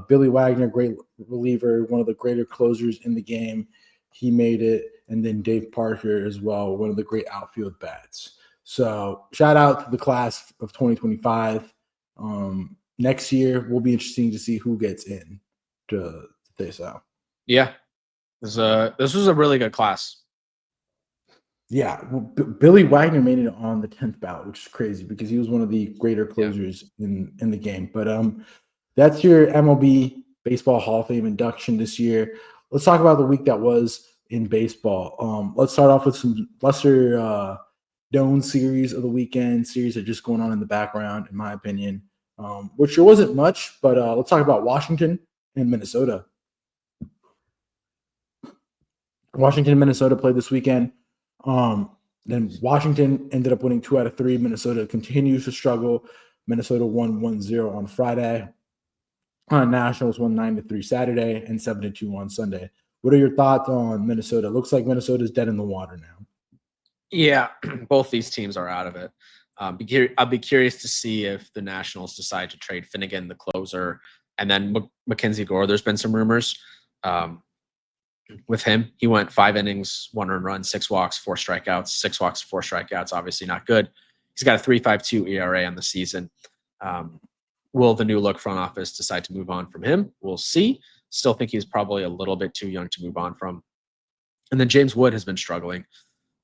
Billy Wagner, great reliever, one of the greater closers in the game. He made it. And then Dave Parker as well, one of the great outfield bats. So shout out to the class of 2025. Next year will be interesting to see who gets in to this out. Yeah, this was a really good class. Yeah, well, Billy Wagner made it on the 10th ballot, which is crazy because he was one of the greater closers in the game. But that's your MLB Baseball Hall of Fame induction this year. Let's talk about the week that was in baseball. Let's start off with some lesser known series of the weekend, series that are just going on in the background, in my opinion, which sure wasn't much. But let's talk about Washington and Minnesota. Washington and Minnesota played this weekend. Then Washington ended up winning 2 out of 3. Minnesota continues to struggle. Minnesota won 1-0 on Friday. Nationals won 9-3 Saturday and 7-2 on Sunday. What are your thoughts on Minnesota? It looks like Minnesota's dead in the water now. Yeah, both these teams are out of it. I'll be curious to see if the Nationals decide to trade Finnegan, the closer, and then Mackenzie Gore. There's been some rumors with him. He went 5 innings, 1 earned run, 6 walks, 4 strikeouts. 6 walks, 4 strikeouts. Obviously not good. He's got a 3.52 ERA on the season. Will the new look front office decide to move on from him? We'll see. Still think he's probably a little bit too young to move on from. And then James Wood has been struggling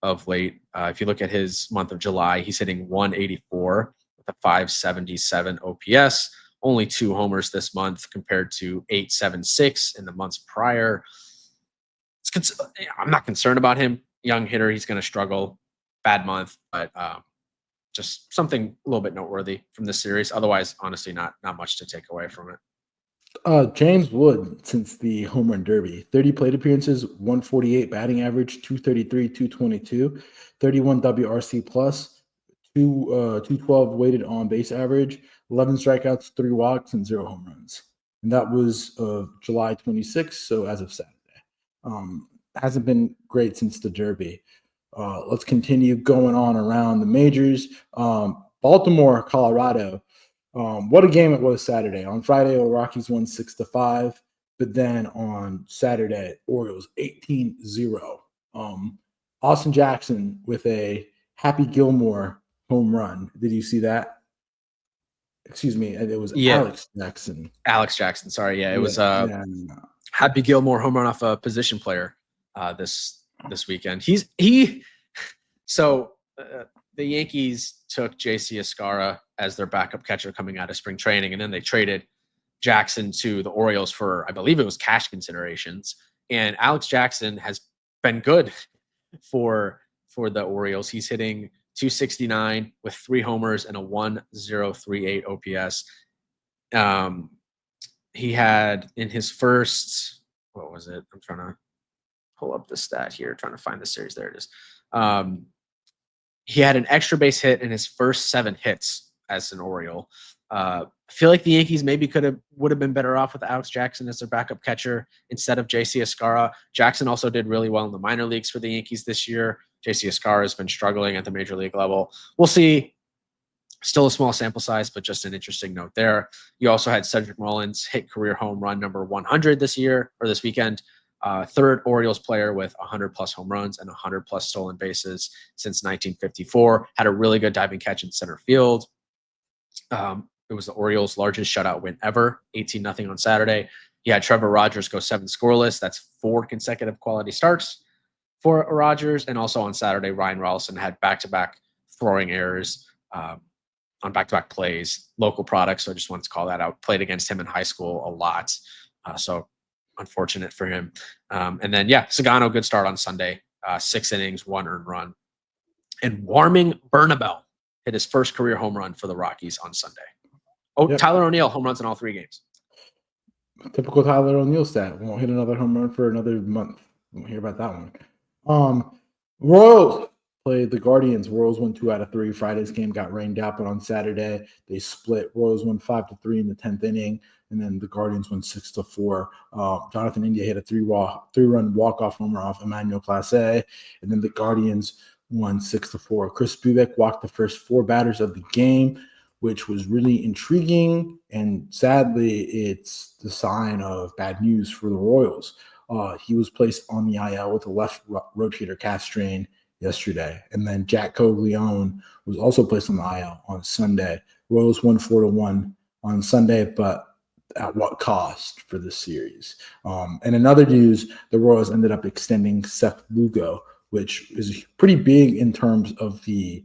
of late. If you look at his month of July, he's hitting 184 with a 577 OPS. Only 2 homers this month compared to 876 in the months prior. I'm not concerned about him. Young hitter, he's going to struggle. Bad month, but just something a little bit noteworthy from this series. Otherwise, honestly, not much to take away from it. James Wood, since the home run derby, 30 plate appearances, 148 batting average, 233, 222, 31 WRC plus, 212 weighted on base average, 11 strikeouts, 3 walks, and 0 home runs. And that was July 26th, so as of Saturday. Hasn't been great since the derby. Let's continue going on around the majors. Baltimore, Colorado. What a game it was Saturday. On Friday, the Rockies won 6-5, but then on Saturday, Orioles 18-0. Austin Jackson with a Happy Gilmore home run. Did you see that? Excuse me, it was Alex Jackson. Alex Jackson, sorry. Yeah, it was Happy Gilmore home run off a position player this this weekend. So the Yankees took J.C. Escara as their backup catcher coming out of spring training, and then they traded Jackson to the Orioles for, I believe it was cash considerations. And Alex Jackson has been good for the Orioles. He's hitting 269 with 3 homers and a 1038 OPS. He had in his first, what was it? I'm trying to pull up the stat here, trying to find the series. There it is. He had an extra base hit in his first 7 hits as an Oriole. I feel like the Yankees maybe would have been better off with Alex Jackson as their backup catcher instead of J.C. Escara. Jackson also did really well in the minor leagues for the Yankees this year. J.C. Escara has been struggling at the major league level. We'll see. Still a small sample size, but just an interesting note there. You also had Cedric Mullins hit career home run number 100 this weekend. Third Orioles player with 100-plus home runs and 100-plus stolen bases since 1954. Had a really good diving catch in center field. It was the Orioles' largest shutout win ever, 18-0 on Saturday. You had Trevor Rogers go 7 scoreless. That's 4 consecutive quality starts for Rogers. And also on Saturday, Ryan Rolison had back-to-back throwing errors on back-to-back plays, local products. So I just wanted to call that out. Played against him in high school a lot. So unfortunate for him. And then, Sagano, good start on Sunday. 6 innings, 1 earned run. And Warming Bernabel hit his first career home run for the Rockies on Sunday. Yep. Tyler O'Neill, home runs in all 3 games. Typical Tyler O'Neill stat. Won't hit another home run for another month. Won't hear about that one. Royals played the Guardians. Royals won 2 out of 3. Friday's game got rained out, but on Saturday they split. Royals won 5-3 in the 10th inning, and then the Guardians won 6-4. Jonathan India hit a 3-run walk-off homer off Emmanuel Clase, and then the Guardians won 6-4. Chris Bubick walked the first 4 batters of the game, which was really intriguing, and sadly, it's the sign of bad news for the Royals. He was placed on the IL with a left rotator cuff strain yesterday, and then Jack Coglione was also placed on the IL on Sunday. Royals won 4-1 on Sunday, but at what cost for this series? And in other news, the Royals ended up extending Seth Lugo, which is pretty big in terms of the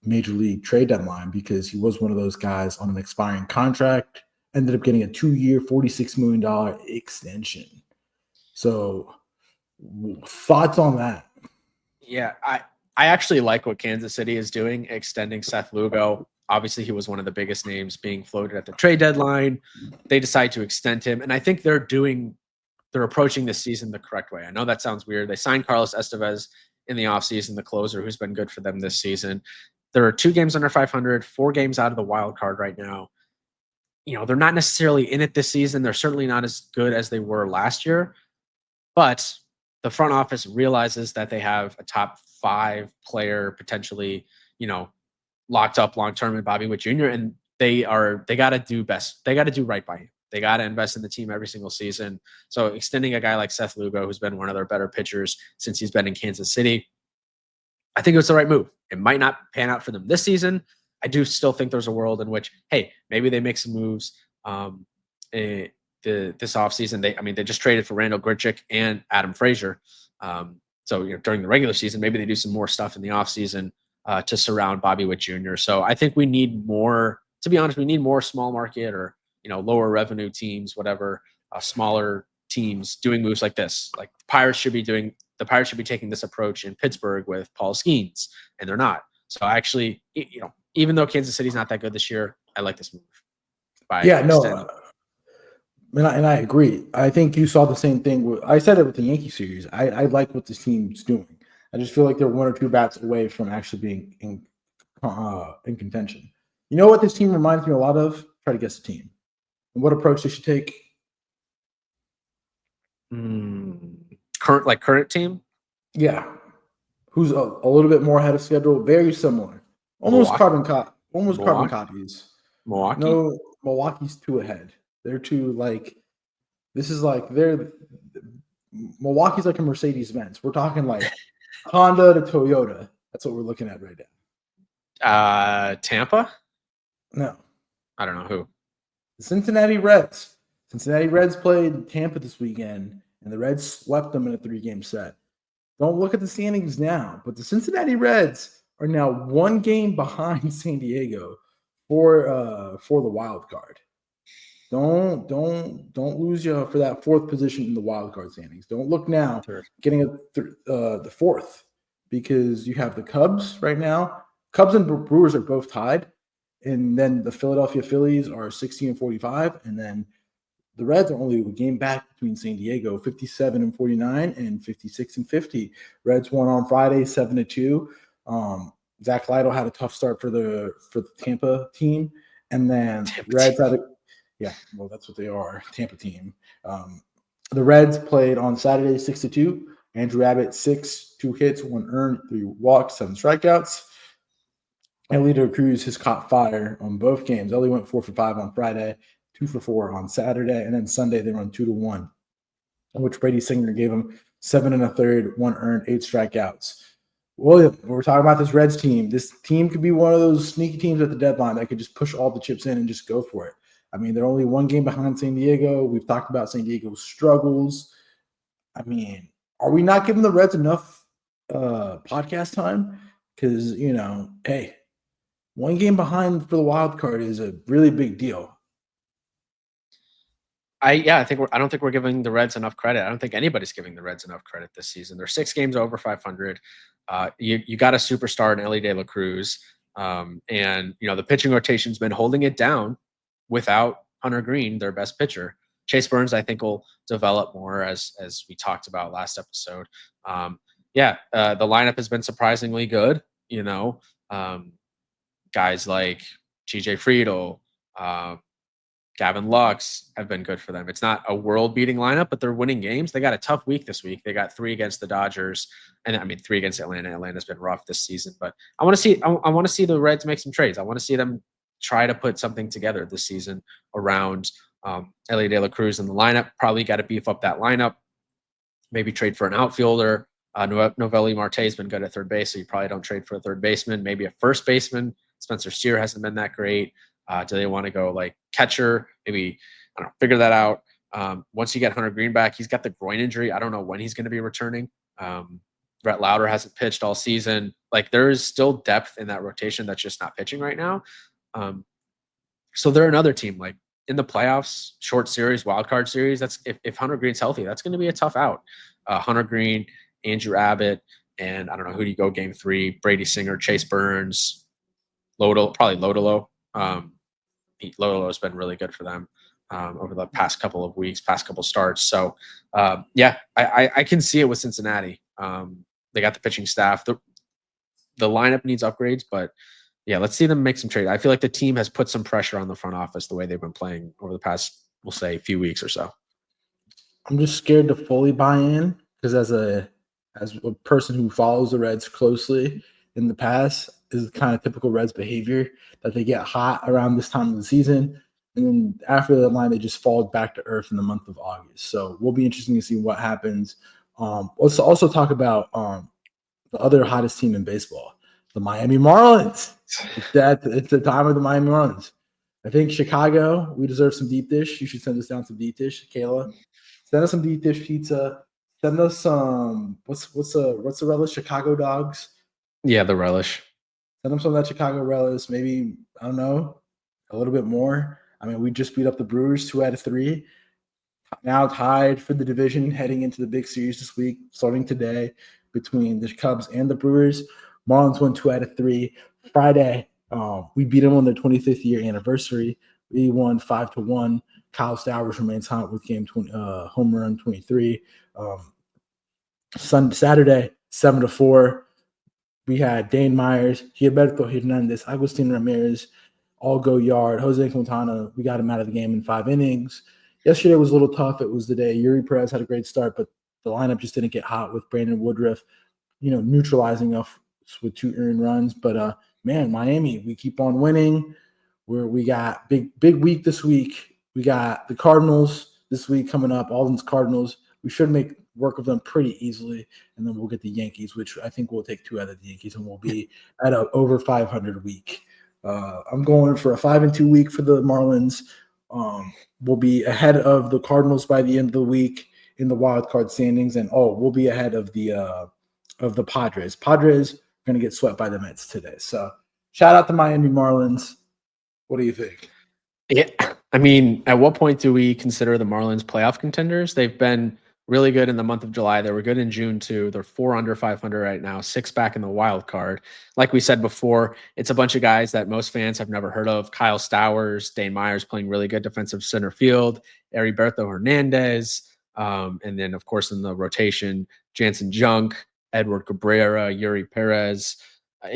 major league trade deadline, because he was one of those guys on an expiring contract, ended up getting a 2-year, $46 million extension. So thoughts on that? Yeah, I actually like what Kansas City is doing, extending Seth Lugo. Obviously, he was one of the biggest names being floated at the trade deadline. They decide to extend him, and I think they're approaching this season the correct way. I know that sounds weird. They signed Carlos Estevez in the offseason, the closer, who's been good for them this season. There are 2 games under 500, 4 games out of the wild card right now. They're not necessarily in it this season. They're certainly not as good as they were last year, but the front office realizes that they have a top 5 player potentially, locked up long-term in Bobby Witt Jr., and they got to do best. They got to do right by him. They got to invest in the team every single season. So extending a guy like Seth Lugo, who's been one of their better pitchers since he's been in Kansas City, I think it was the right move. It might not pan out for them this season. I do still think there's a world in which, hey, maybe they make some moves this offseason. They just traded for Randall Grichuk and Adam Frazier. So during the regular season, maybe they do some more stuff in the offseason to surround Bobby Witt Jr. So I think we need more, to be honest, we need more small market or, lower revenue teams, whatever, smaller teams doing moves like this. Like the Pirates should be taking this approach in Pittsburgh with Paul Skeens, and they're not. So actually, even though Kansas City's not that good this year, I like this move. And I agree. I think you saw the same thing. I said it with the Yankee series. I like what this team's doing. I just feel like they're 1 or 2 bats away from actually being in contention. You know what this team reminds me a lot of? Try to guess the team and what approach they should take. Current team? Yeah. Who's a little bit more ahead of schedule? Very similar. Almost carbon copies. Milwaukee? No, Milwaukee's 2 ahead. They're 2 Milwaukee's like a Mercedes-Benz. We're talking like Honda to Toyota. That's what we're looking at right now. Tampa? No. I don't know who. The Cincinnati Reds. Cincinnati Reds played Tampa this weekend, and the Reds swept them in a 3-game set. Don't look at the standings now, but the Cincinnati Reds are now 1 game behind San Diego for the wild card. Don't lose you for that 4th position in the wild card standings. Don't look now, getting the 4th, because you have the Cubs right now. Cubs and Brewers are both tied, and then the Philadelphia Phillies are 60-45, and then the Reds are only a game back between San Diego, 57-49 and 56-50. Reds won on Friday, 7-2. Zack Wheeler had a tough start for the Tampa team, and then Reds had well, that's what they are, Tampa team. The Reds played on Saturday, 6-2. Andrew Abbott, 2 hits, 1 earned, 3 walks, 7 strikeouts. Ellie Cruz has caught fire on both games. Ellie went 4 for 5 on Friday, 2 for 4 on Saturday, and then Sunday they run 2-1, which Brady Singer gave him 7 1/3, 1 earned, 8 strikeouts. William, we're talking about this Reds team. This team could be one of those sneaky teams at the deadline that could just push all the chips in and just go for it. I mean, they're only 1 game behind San Diego. We've talked about San Diego's struggles. I mean, are we not giving the Reds enough podcast time? Because, hey, 1 game behind for the wild card is a really big deal. I don't think we're giving the Reds enough credit. I don't think anybody's giving the Reds enough credit this season. They're 6 games over 500. You got a superstar in Ellie De La Cruz, and the pitching rotation's been holding it down without Hunter Green, their best pitcher. Chase Burns, I think, will develop more as we talked about last episode. The lineup has been surprisingly good. Guys like TJ Friedel, Gavin Lux have been good for them. It's not a world-beating lineup, but they're winning games. They got a tough week this week. They got 3 against the Dodgers, and 3 against Atlanta. Atlanta's been rough this season, but I want to see the Reds make some trades. I want to see them try to put something together this season around Ellie De La Cruz in the lineup. Probably got to beef up that lineup. Maybe trade for an outfielder. Novelli Marte has been good at third base, so you probably don't trade for a third baseman. Maybe a first baseman. Spencer Steer hasn't been that great. Do they want to go like catcher? Maybe, I don't know, figure that out. Once you get Hunter Green back, he's got the groin injury. I don't know when he's going to be returning. Brett Lauder hasn't pitched all season. Like, there is still depth in that rotation that's just not pitching right now. So they're another team, like in the playoffs, short series, wild card series. That's if Hunter Green's healthy, that's going to be a tough out. Hunter Green, Andrew Abbott, and I don't know who do you go game 3. Brady Singer, Chase Burns, probably Lodolo. Lodolo has been really good for them over the past couple of weeks, past couple starts. So I can see it with Cincinnati. They got the pitching staff. The lineup needs upgrades, but yeah, let's see them make some trade. I feel like the team has put some pressure on the front office the way they've been playing over the past, we'll say, few weeks or so. I'm just scared to fully buy in because as a person who follows the Reds closely in the past, is kind of typical Reds behavior that they get hot around this time of the season. And then after the line, they just fall back to earth in the month of August. So we'll be interesting to see what happens. Let's also talk about the other hottest team in baseball, the Miami Marlins. It's the time of the Miami Marlins. I think Chicago, we deserve some deep dish. You should send us down some deep dish, Kayla. Send us some deep dish pizza. Send us some what's the relish? Chicago dogs. Yeah, the relish. Send them some of that Chicago relish. Maybe, I don't know, a little bit more. I mean, we just beat up the Brewers 2 out of 3. Now tied for the division heading into the big series this week, starting today between the Cubs and the Brewers. Marlins won 2 out of 3. Friday, we beat them on their 25th year anniversary. We won 5-1. Kyle Stowers remains hot with game 20, home run 23. Saturday, 7-4. We had Dane Myers, Gilberto Hernandez, Agustin Ramirez, all go yard. Jose Quintana, we got him out of the game in 5 innings. Yesterday was a little tough. It was the day Yuri Perez had a great start, but the lineup just didn't get hot with Brandon Woodruff, neutralizing us with 2 earned runs. But, man, Miami, we keep on winning. We got big week this week. We got the Cardinals this week coming up, Alden's Cardinals. We should make work of them pretty easily, and then we'll get the Yankees, which I think we'll take 2 out of the Yankees, and we'll be at a over 500 week. I'm going for a 5-2 week for the Marlins. We'll be ahead of the Cardinals by the end of the week in the wild card standings, and we'll be ahead of the of the Padres. Padres are going to get swept by the Mets today. So shout out to Miami Marlins. What do you think? Yeah, I mean, at what point do we consider the Marlins playoff contenders? They've been really good in the month of July. They were good in June too. They're 4 under 500 right now, 6 back in the wild card. Like we said before, it's a bunch of guys that most fans have never heard of. Kyle Stowers, Dane Myers playing really good defensive center field, Heriberto Hernandez, and then of course in the rotation, Jansen Junk, Edward Cabrera, Yuri Perez. I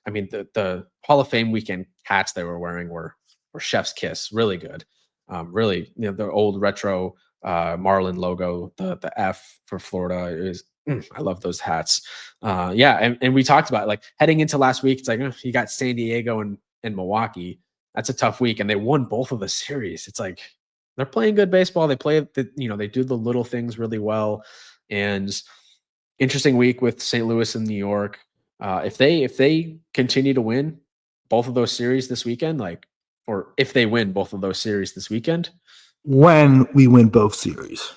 mean, the Hall of Fame weekend hats they were wearing were chef's kiss, really good. Really, the old retro Marlin logo, the F for Florida is. I love those hats. Yeah, and we talked about like heading into last week. It's like you got San Diego and Milwaukee. That's a tough week, and they won both of the series. It's like they're playing good baseball. They play they do the little things really well. And interesting week with St. Louis and New York. If they continue to win both of those series this weekend, or if they win both of those series this weekend, when we win both series.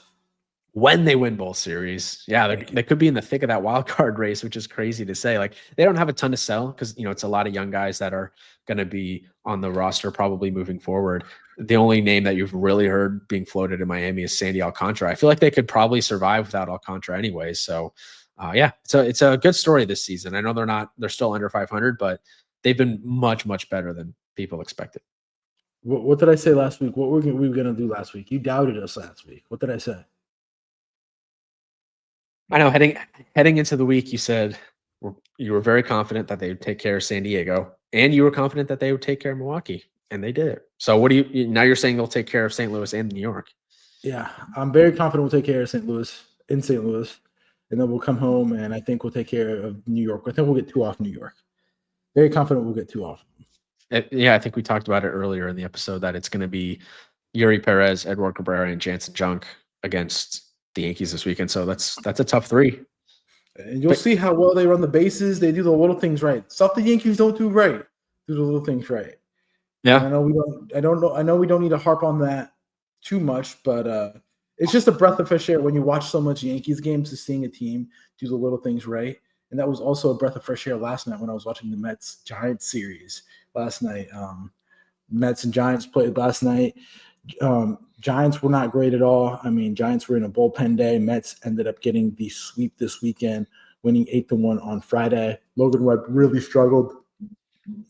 When they win both series, yeah, they could be in the thick of that wild card race, which is crazy to say. Like they don't have a ton to sell because it's a lot of young guys that are going to be on the roster probably moving forward. The only name that you've really heard being floated in Miami is Sandy Alcantara. I feel like they could probably survive without Alcantara anyway. So, yeah, it's a good story this season. I know they're still under 500, but they've been much better than people expected. What did I say last week? What were we going to do last week? You doubted us last week. What did I say? I know heading into the week, you said you were very confident that they would take care of San Diego, and you were confident that they would take care of Milwaukee, and they did it. So what do now you're saying they'll take care of St. Louis and New York? Yeah, I'm very confident we'll take care of St. Louis, and then we'll come home, and I think we'll take care of New York. I think we'll get 2 off New York. Very confident we'll get 2 off. Yeah, I think we talked about it earlier in the episode that it's going to be Yuri Perez, Edward Cabrera, and Jansen Junk against the Yankees this weekend. So that's a tough 3. And you'll see how well they run the bases. They do the little things right. Stuff the Yankees don't do right. Do the little things right. Yeah. And I know we don't need to harp on that too much, but it's just a breath of fresh air when you watch so much Yankees games to seeing a team do the little things right. And that was also a breath of fresh air last night when I was watching the Mets-Giants series last night. Mets and Giants played last night. Giants were not great at all. I mean, Giants were in a bullpen day. Mets ended up getting the sweep this weekend, winning 8-1 on Friday. Logan Webb really struggled.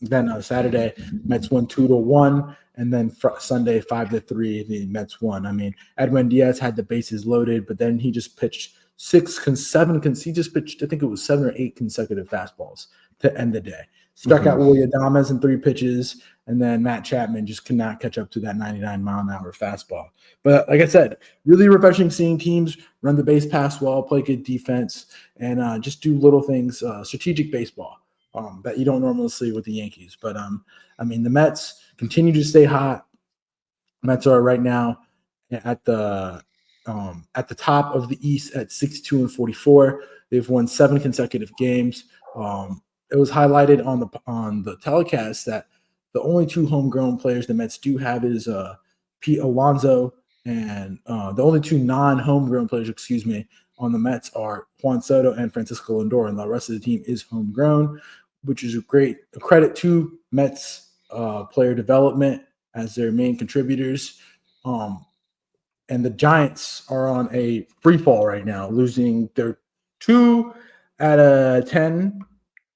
Then on Saturday, Mets won 2-1, and then Sunday 5-3, the Mets won. I mean, Edwin Diaz had the bases loaded, but then he just pitched 7 or 8 consecutive fastballs to end the day. Struck out Willie Adames in 3 pitches, and then Matt Chapman just could not catch up to that 99-mile-an-hour fastball. But like I said, really refreshing seeing teams run the base pass well, play good defense, and just do little things, strategic baseball that you don't normally see with the Yankees. But, I mean, the Mets continue to stay hot. Mets are right now at the top of the East at 62-44. They've won 7 consecutive games. It was highlighted on the telecast that the only 2 homegrown players the Mets do have is Pete Alonso, and the only 2 non-homegrown players, on the Mets are Juan Soto and Francisco Lindor, and the rest of the team is homegrown, which is a credit to Mets player development as their main contributors. And the Giants are on a free fall right now, losing their 2 out of 10.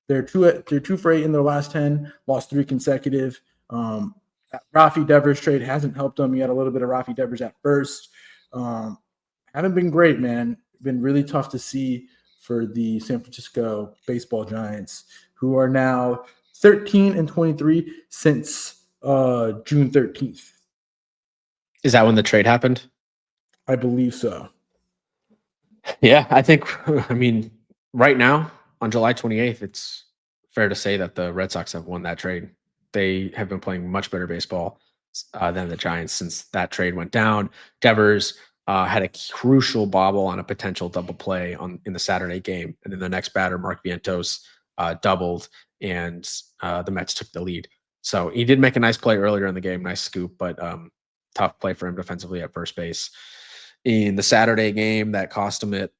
They're 2 for 8 in their last 10, lost 3 consecutive. Rafi Devers trade hasn't helped them. You had a little bit of Rafi Devers at first. Haven't been great, man. Been really tough to see for the San Francisco baseball Giants, who are now 13-23 since June 13th. Is that when the trade happened? I believe so. Yeah, I mean, right now on July 28th, it's fair to say that the Red Sox have won that trade. They have been playing much better baseball than the Giants since that trade went down. Devers had a crucial bobble on a potential double play in the Saturday game. And then the next batter, Mark Vientos, doubled, and the Mets took the lead. So he did make a nice play earlier in the game, nice scoop, but tough play for him defensively at first base. In the Saturday game, that cost him it.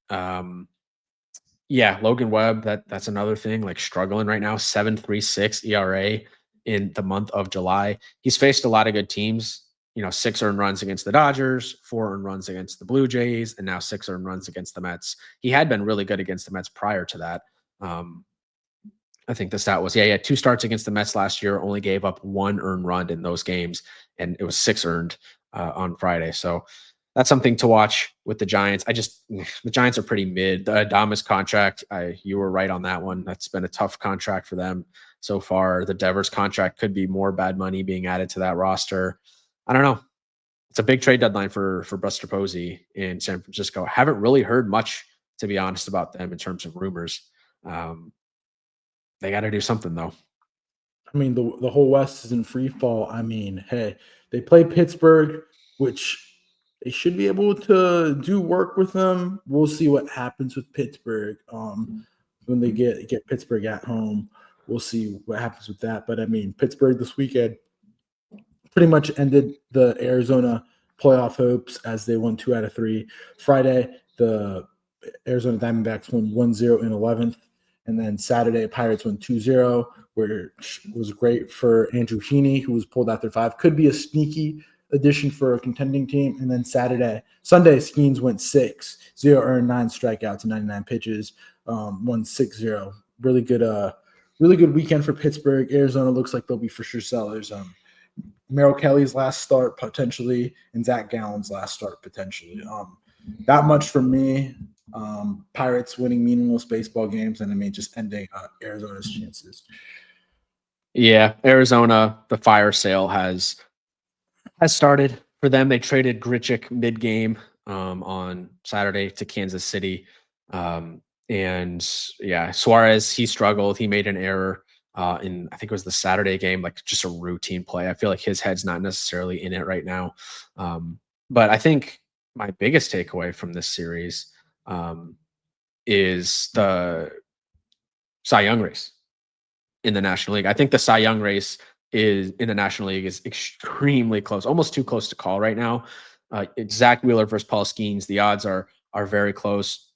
Yeah, Logan Webb, that's another thing, like struggling right now, 7.36 ERA in the month of July. He's faced a lot of good teams, 6 earned runs against the Dodgers, 4 earned runs against the Blue Jays, and now 6 earned runs against the Mets. He had been really good against the Mets prior to that. Um, I think the stat was, yeah, he had 2 starts against the Mets last year, only gave up 1 earned run in those games, and it was 6 earned on Friday. So that's something to watch with the Giants. The Giants are pretty mid. The Adames contract, you were right on that one. That's been a tough contract for them so far. The Devers contract could be more bad money being added to that roster. I don't know. It's a big trade deadline for Buster Posey in San Francisco. I haven't really heard much, to be honest, about them in terms of rumors. Um, they got to do something though. I mean, the whole West is in free fall. I mean, hey, they play Pittsburgh, which they should be able to do work with them. We'll see what happens with Pittsburgh. When they get Pittsburgh at home, we'll see what happens with that. But I mean, Pittsburgh this weekend pretty much ended the Arizona playoff hopes as they won 2 out of 3. Friday, the Arizona Diamondbacks won 1-0 in 11th. And then Saturday, Pirates won 2-0, which was great for Andrew Heaney, who was pulled after 5. Could be a sneaky addition for a contending team. And then Sunday, Skeens went 6, 0 earned, 9 strikeouts, and 99 pitches, won 6-0. Really good weekend for Pittsburgh. Arizona looks like they'll be for sure sellers. Merrill Kelly's last start potentially, and Zach Gallen's last start potentially. That much for me. Pirates winning meaningless baseball games, and I mean just ending Arizona's chances. Yeah, Arizona, the fire sale has started for them. They traded Grichuk mid-game on Saturday to Kansas City. And yeah, Suarez, he struggled. He made an error in, I think it was the Saturday game, like just a routine play. I feel like his head's not necessarily in it right now. But I think my biggest takeaway from this series is the Cy Young race in the National League. I think the Cy Young race is in the National League is extremely close, almost too close to call right now. It's Zack Wheeler versus Paul Skeens. The odds are very close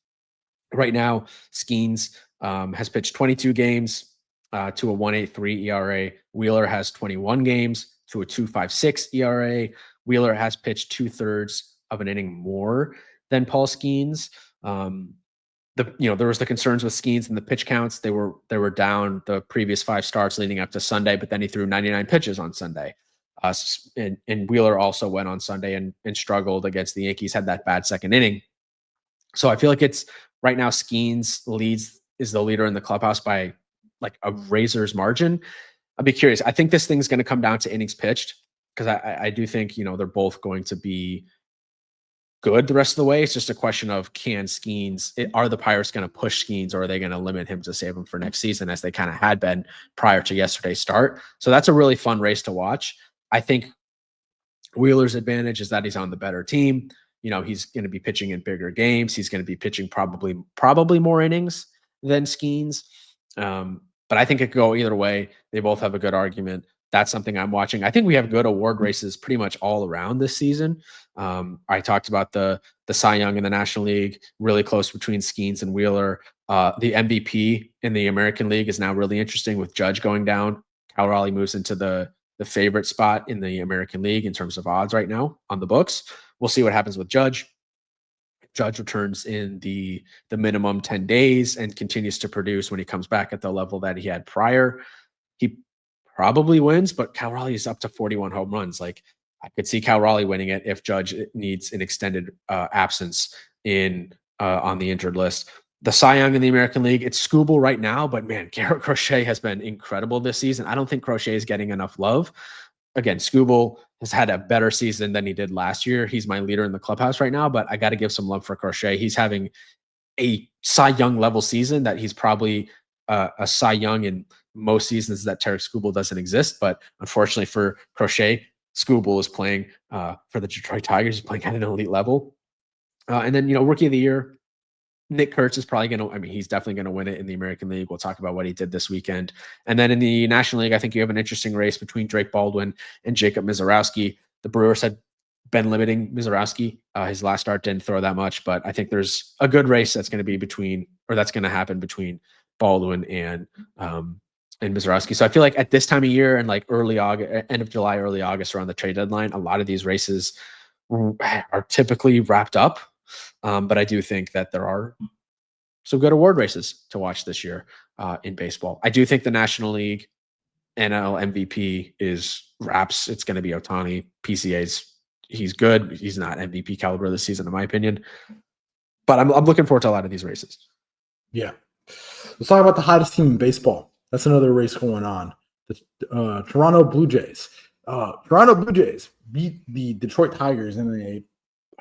right now. Skeens has pitched 22 games to a 1.83 ERA. Wheeler has 21 games to a 2.56 ERA. Wheeler has pitched 2/3 of an inning more than Paul Skeens. There was the concerns with Skeens and the pitch counts. They were down the previous 5 starts leading up to Sunday, but then he threw 99 pitches on Sunday. And Wheeler also went on Sunday and struggled against the Yankees, had that bad second inning. So I feel like it's right now Skeens is the leader in the clubhouse by like a razor's margin. I'd be curious. I think this thing's going to come down to innings pitched because I do think, they're both going to be good the rest of the way. It's just a question of are the Pirates going to push Skeens, or are they going to limit him to save him for next season as they kind of had been prior to yesterday's start? So that's a really fun race to watch. I think Wheeler's advantage is that he's on the better team. He's going to be pitching in bigger games. He's going to be pitching probably more innings than Skeens. But I think it could go either way. They both have a good argument. That's something I'm watching. I think we have good award races pretty much all around this season. I talked about the Cy Young in the National League, really close between Skeens and Wheeler. The MVP in the American League is now really interesting with Judge going down. Cal Raleigh moves into the favorite spot in the American League in terms of odds right now on the books. We'll see what happens with Judge. Judge returns in the minimum 10 days and continues to produce when he comes back at the level that he had prior. He probably wins, but Cal Raleigh is up to 41 home runs. Like, I could see Cal Raleigh winning it if Judge needs an extended absence on the injured list. The Cy Young in the American League, it's Skubal right now, but man, Garrett Crochet has been incredible this season. I don't think Crochet is getting enough love. Again, Skubal has had a better season than he did last year. He's my leader in the clubhouse right now, but I got to give some love for Crochet. He's having a Cy Young level season that he's probably a Cy Young in most seasons that Tarek Skubal doesn't exist. But unfortunately for Crochet, Skubal is playing for the Detroit Tigers. He's playing at an elite level. And then, Rookie of the Year, Nick Kurtz is probably he's definitely going to win it in the American League. We'll talk about what he did this weekend. And then in the National League, I think you have an interesting race between Drake Baldwin and Jacob Mizorowski. The Brewers had been limiting Mizorowski. His last start didn't throw that much, but I think there's a good race that's going to be or that's going to happen between Baldwin and Mizarowski. So I feel like at this time of year and like early August, end of July, early August, around the trade deadline, a lot of these races are typically wrapped up. But I do think that there are some good award races to watch this year in baseball. I do think the National League NL MVP is wraps. It's going to be Ohtani. PCA's he's good. He's not MVP caliber this season, in my opinion. But I'm looking forward to a lot of these races. Yeah. Let's talk about the hottest team in baseball. That's another race going on. The Toronto Blue Jays. Toronto Blue Jays beat the Detroit Tigers in a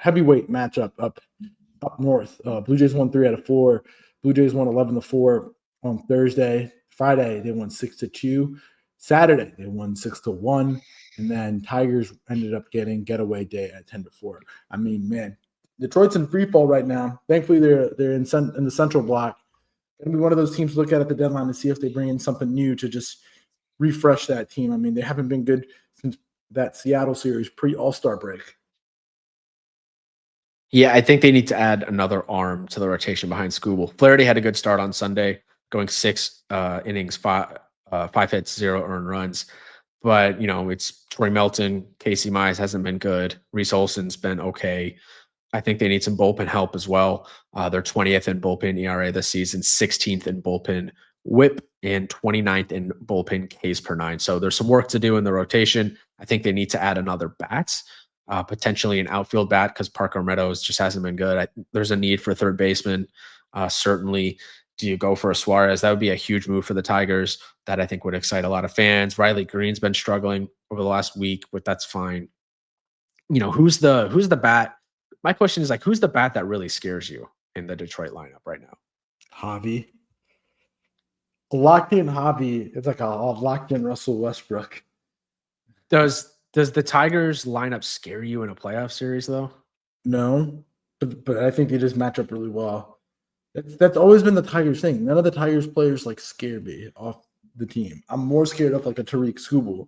heavyweight matchup up north. Blue Jays won 3 out of 4. Blue Jays won 11-4 on Thursday. Friday they won 6-2. Saturday they won 6-1, and then Tigers ended up getting getaway day at 10-4. I mean, man, Detroit's in free fall right now. Thankfully, they're in the Central Block. Gonna be one of those teams to look at the deadline to see if they bring in something new to just refresh that team. I mean, they haven't been good since that Seattle series pre-All-Star break. Yeah, I think they need to add another arm to the rotation behind Skubal. Flaherty had a good start on Sunday, going 6 innings, 5 hits, 0 earned runs. But, it's Troy Melton, Casey Mize hasn't been good. Reese Olson's been okay. I think they need some bullpen help as well. They're 20th in bullpen ERA this season, 16th in bullpen WHIP, and 29th in bullpen Ks per 9. So there's some work to do in the rotation. I think they need to add another bat, potentially an outfield bat, because Parker Meadows just hasn't been good. There's a need for a third baseman. Certainly, do you go for a Suarez? That would be a huge move for the Tigers that I think would excite a lot of fans. Riley Green's been struggling over the last week, but that's fine. Who's the bat? My question is who's the bat that really scares you in the Detroit lineup right now? Javi. Locked in Javi. It's like a locked in Russell Westbrook. Does the Tigers lineup scare you in a playoff series though? No, but I think they just match up really well. That's always been the Tigers thing. None of the Tigers players scare me off the team. I'm more scared of a Tariq Skubal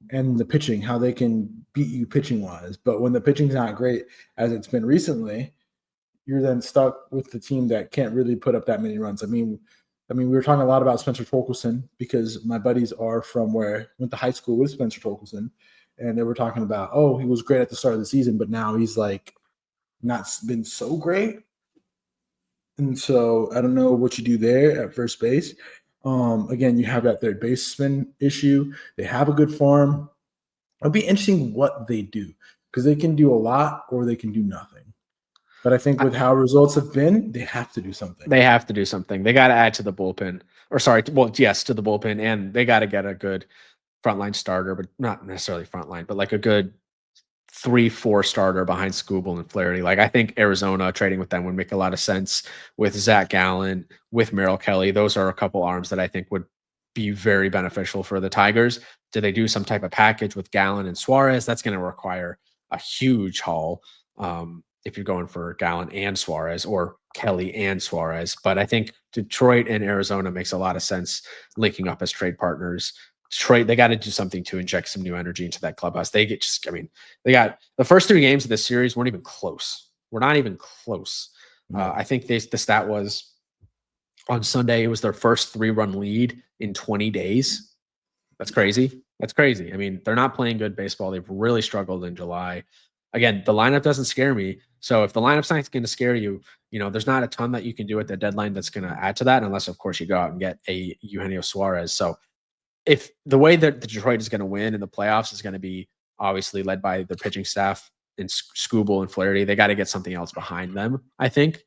and the pitching, how they can beat you pitching wise. But when the pitching's not great, as it's been recently, you're then stuck with the team that can't really put up that many runs. I mean, we were talking a lot about Spencer Torkelson because my buddies are from where I went to high school with Spencer Torkelson, and they were talking about, he was great at the start of the season, but now he's not been so great. And so I don't know what you do there at first base. Again, you have that third baseman issue. They have a good farm. It'll be interesting what they do because they can do a lot or they can do nothing. But I think with how results have been, they have to do something. They have to do something. They got to add to the bullpen. To the bullpen, and they got to get a good frontline starter, but not necessarily frontline, but a good 3-4 starter behind Skubal and Flaherty. I think Arizona trading with them would make a lot of sense with Zach Gallen, with Merrill Kelly. Those are a couple arms that I think would be very beneficial for the Tigers. Do they do some type of package with Gallen and Suarez? That's going to require a huge haul if you're going for Gallen and Suarez or Kelly and Suarez. But I think Detroit and Arizona makes a lot of sense linking up as trade partners. Detroit, they got to do something to inject some new energy into that clubhouse. They got the first 3 games of this series weren't even close. We're not even close. I think the stat was on Sunday, it was their first 3-run lead in 20 days. That's crazy. I mean, they're not playing good baseball. They've really struggled in July. Again, the lineup doesn't scare me. So if the lineup's not going to scare you, there's not a ton that you can do at the deadline that's going to add to that, unless, of course, you go out and get a Eugenio Suarez. So if the way that the Detroit is going to win in the playoffs is going to be obviously led by their pitching staff and Skubal and Flaherty, they got to get something else behind them, I think.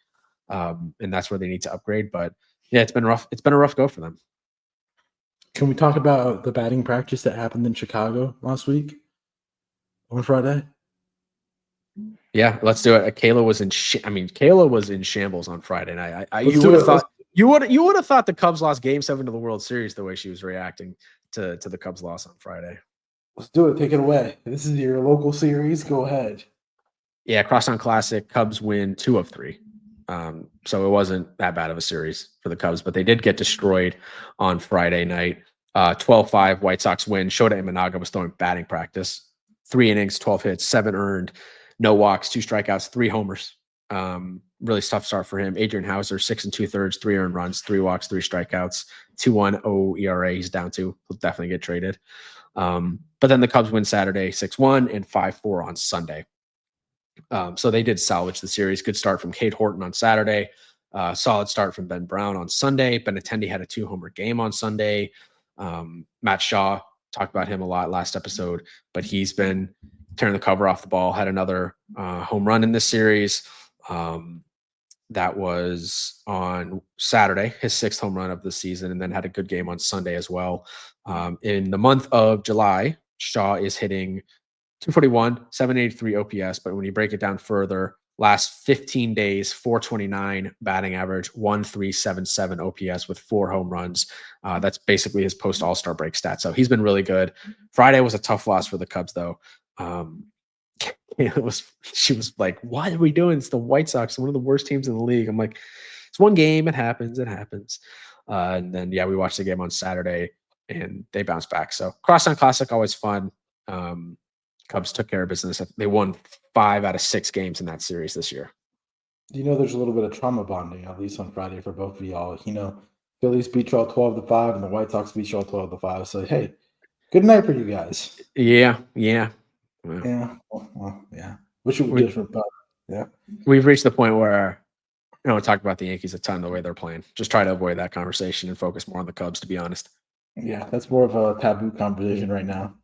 And that's where they need to upgrade. But yeah, it's been rough. It's been a rough go for them. Can we talk about the batting practice that happened in Chicago last week on Friday? Yeah, let's do it. Kayla was in shambles on Friday night. You would have thought the Cubs lost Game 7 to the World Series the way she was reacting to the Cubs loss on Friday. Let's do it. Take it away. This is your local series. Go ahead. Yeah, Crosstown Classic. Cubs win 2 of 3. So it wasn't that bad of a series for the Cubs, but they did get destroyed on Friday night. 12-5 White Sox win. Shota Imanaga was throwing batting practice. 3 innings, 12 hits, 7 earned, no walks, 2 strikeouts, 3 homers. really tough start for him. Adrian Hauser, 6 2/3, 3 earned runs, 3 walks, 3 strikeouts, 2.10 ERA. He's down to. He'll definitely get traded. But then the Cubs win Saturday 6-1 and 5-4 on Sunday. So they did salvage the series. Good start from Cade Horton on Saturday. Solid start from Ben Brown on Sunday. Benintendi had a 2-homer game on Sunday. Matt Shaw, talked about him a lot last episode, but he's been tearing the cover off the ball. Had another home run in this series. That was on Saturday, his 6th home run of the season, and then had a good game on Sunday as well. In the month of July, Shaw is hitting 241, 783 OPS, but when you break it down further, last 15 days, 429 batting average, 1377 OPS with 4 home runs. That's basically his post All-Star break stat. So he's been really good. Friday was a tough loss for the Cubs, though. She was like, "What are we doing? It's the White Sox, one of the worst teams in the league." I'm like, "It's one game. It happens. It happens." And then we watched the game on Saturday, and they bounced back. So Crosstown Classic, always fun. Cubs took care of business. They won 5 out of 6 games in that series this year. There's a little bit of trauma bonding, at least on Friday, for both of y'all. Phillies beat y'all 12-5, and the White Sox beat y'all 12-5. So, hey, good night for you guys. Yeah. Yeah. Well, yeah. Wish it was different, but yeah. We've reached the point where we talk about the Yankees a ton the way they're playing. Just try to avoid that conversation and focus more on the Cubs, to be honest. Yeah, that's more of a taboo conversation right now.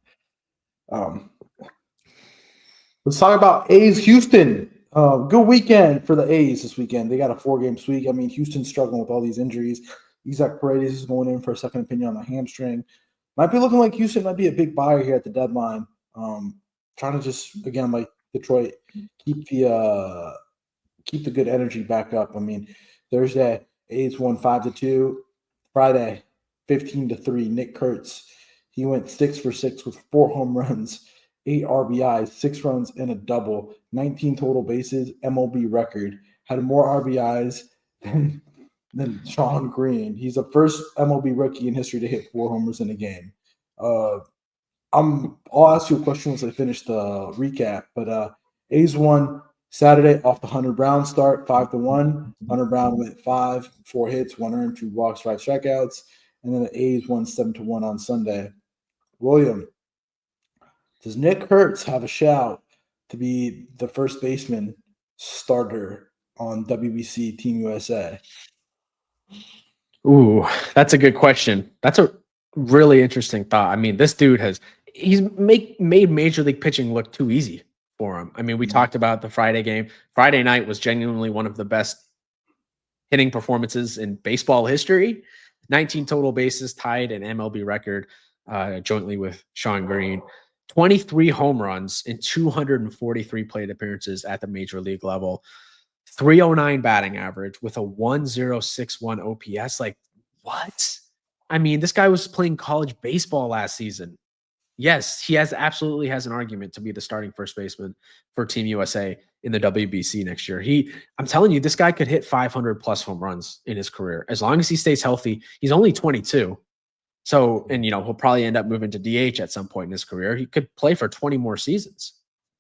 Let's talk about A's Houston. Good weekend for the A's this weekend. They got a 4-game sweep. I mean, Houston's struggling with all these injuries. Isaac Paredes is going in for a second opinion on the hamstring. Might be looking like Houston might be a big buyer here at the deadline. Trying to just, again, like Detroit, keep the good energy back up. I mean, Thursday, A's won 5-2. Friday, 15-3. Nick Kurtz, he went 6 for 6 with 4 home runs, 8 RBIs, 6 runs, and a double, 19 total bases, MLB record. Had more RBIs than Sean Green. He's the first MLB rookie in history to hit 4 homers in a game. I'll ask you a question once I finish the recap, but A's won Saturday off the Hunter Brown start, 5-1. Hunter Brown went 4 hits, 1 earned, 2 walks, 5 strikeouts, and then the A's won 7-1 on Sunday. William, does Nick Kurtz have a shout to be the first baseman starter on WBC Team USA? Ooh, that's a good question. That's a really interesting thought. I mean, this dude he's made Major League pitching look too easy for him. I mean, we talked about the Friday game. Friday night was genuinely one of the best hitting performances in baseball history. 19 total bases, tied an MLB record jointly with Sean Green. 23 home runs in 243 plate appearances at the major league level. 309 batting average with a 1061 OPS. Like, what? I mean, this guy was playing college baseball last season. Yes, he absolutely has an argument to be the starting first baseman for Team USA in the WBC next year. I'm telling you, this guy could hit 500 plus home runs in his career as long as he stays healthy. He's only 22. So, and he'll probably end up moving to DH at some point in his career. He could play for 20 more seasons.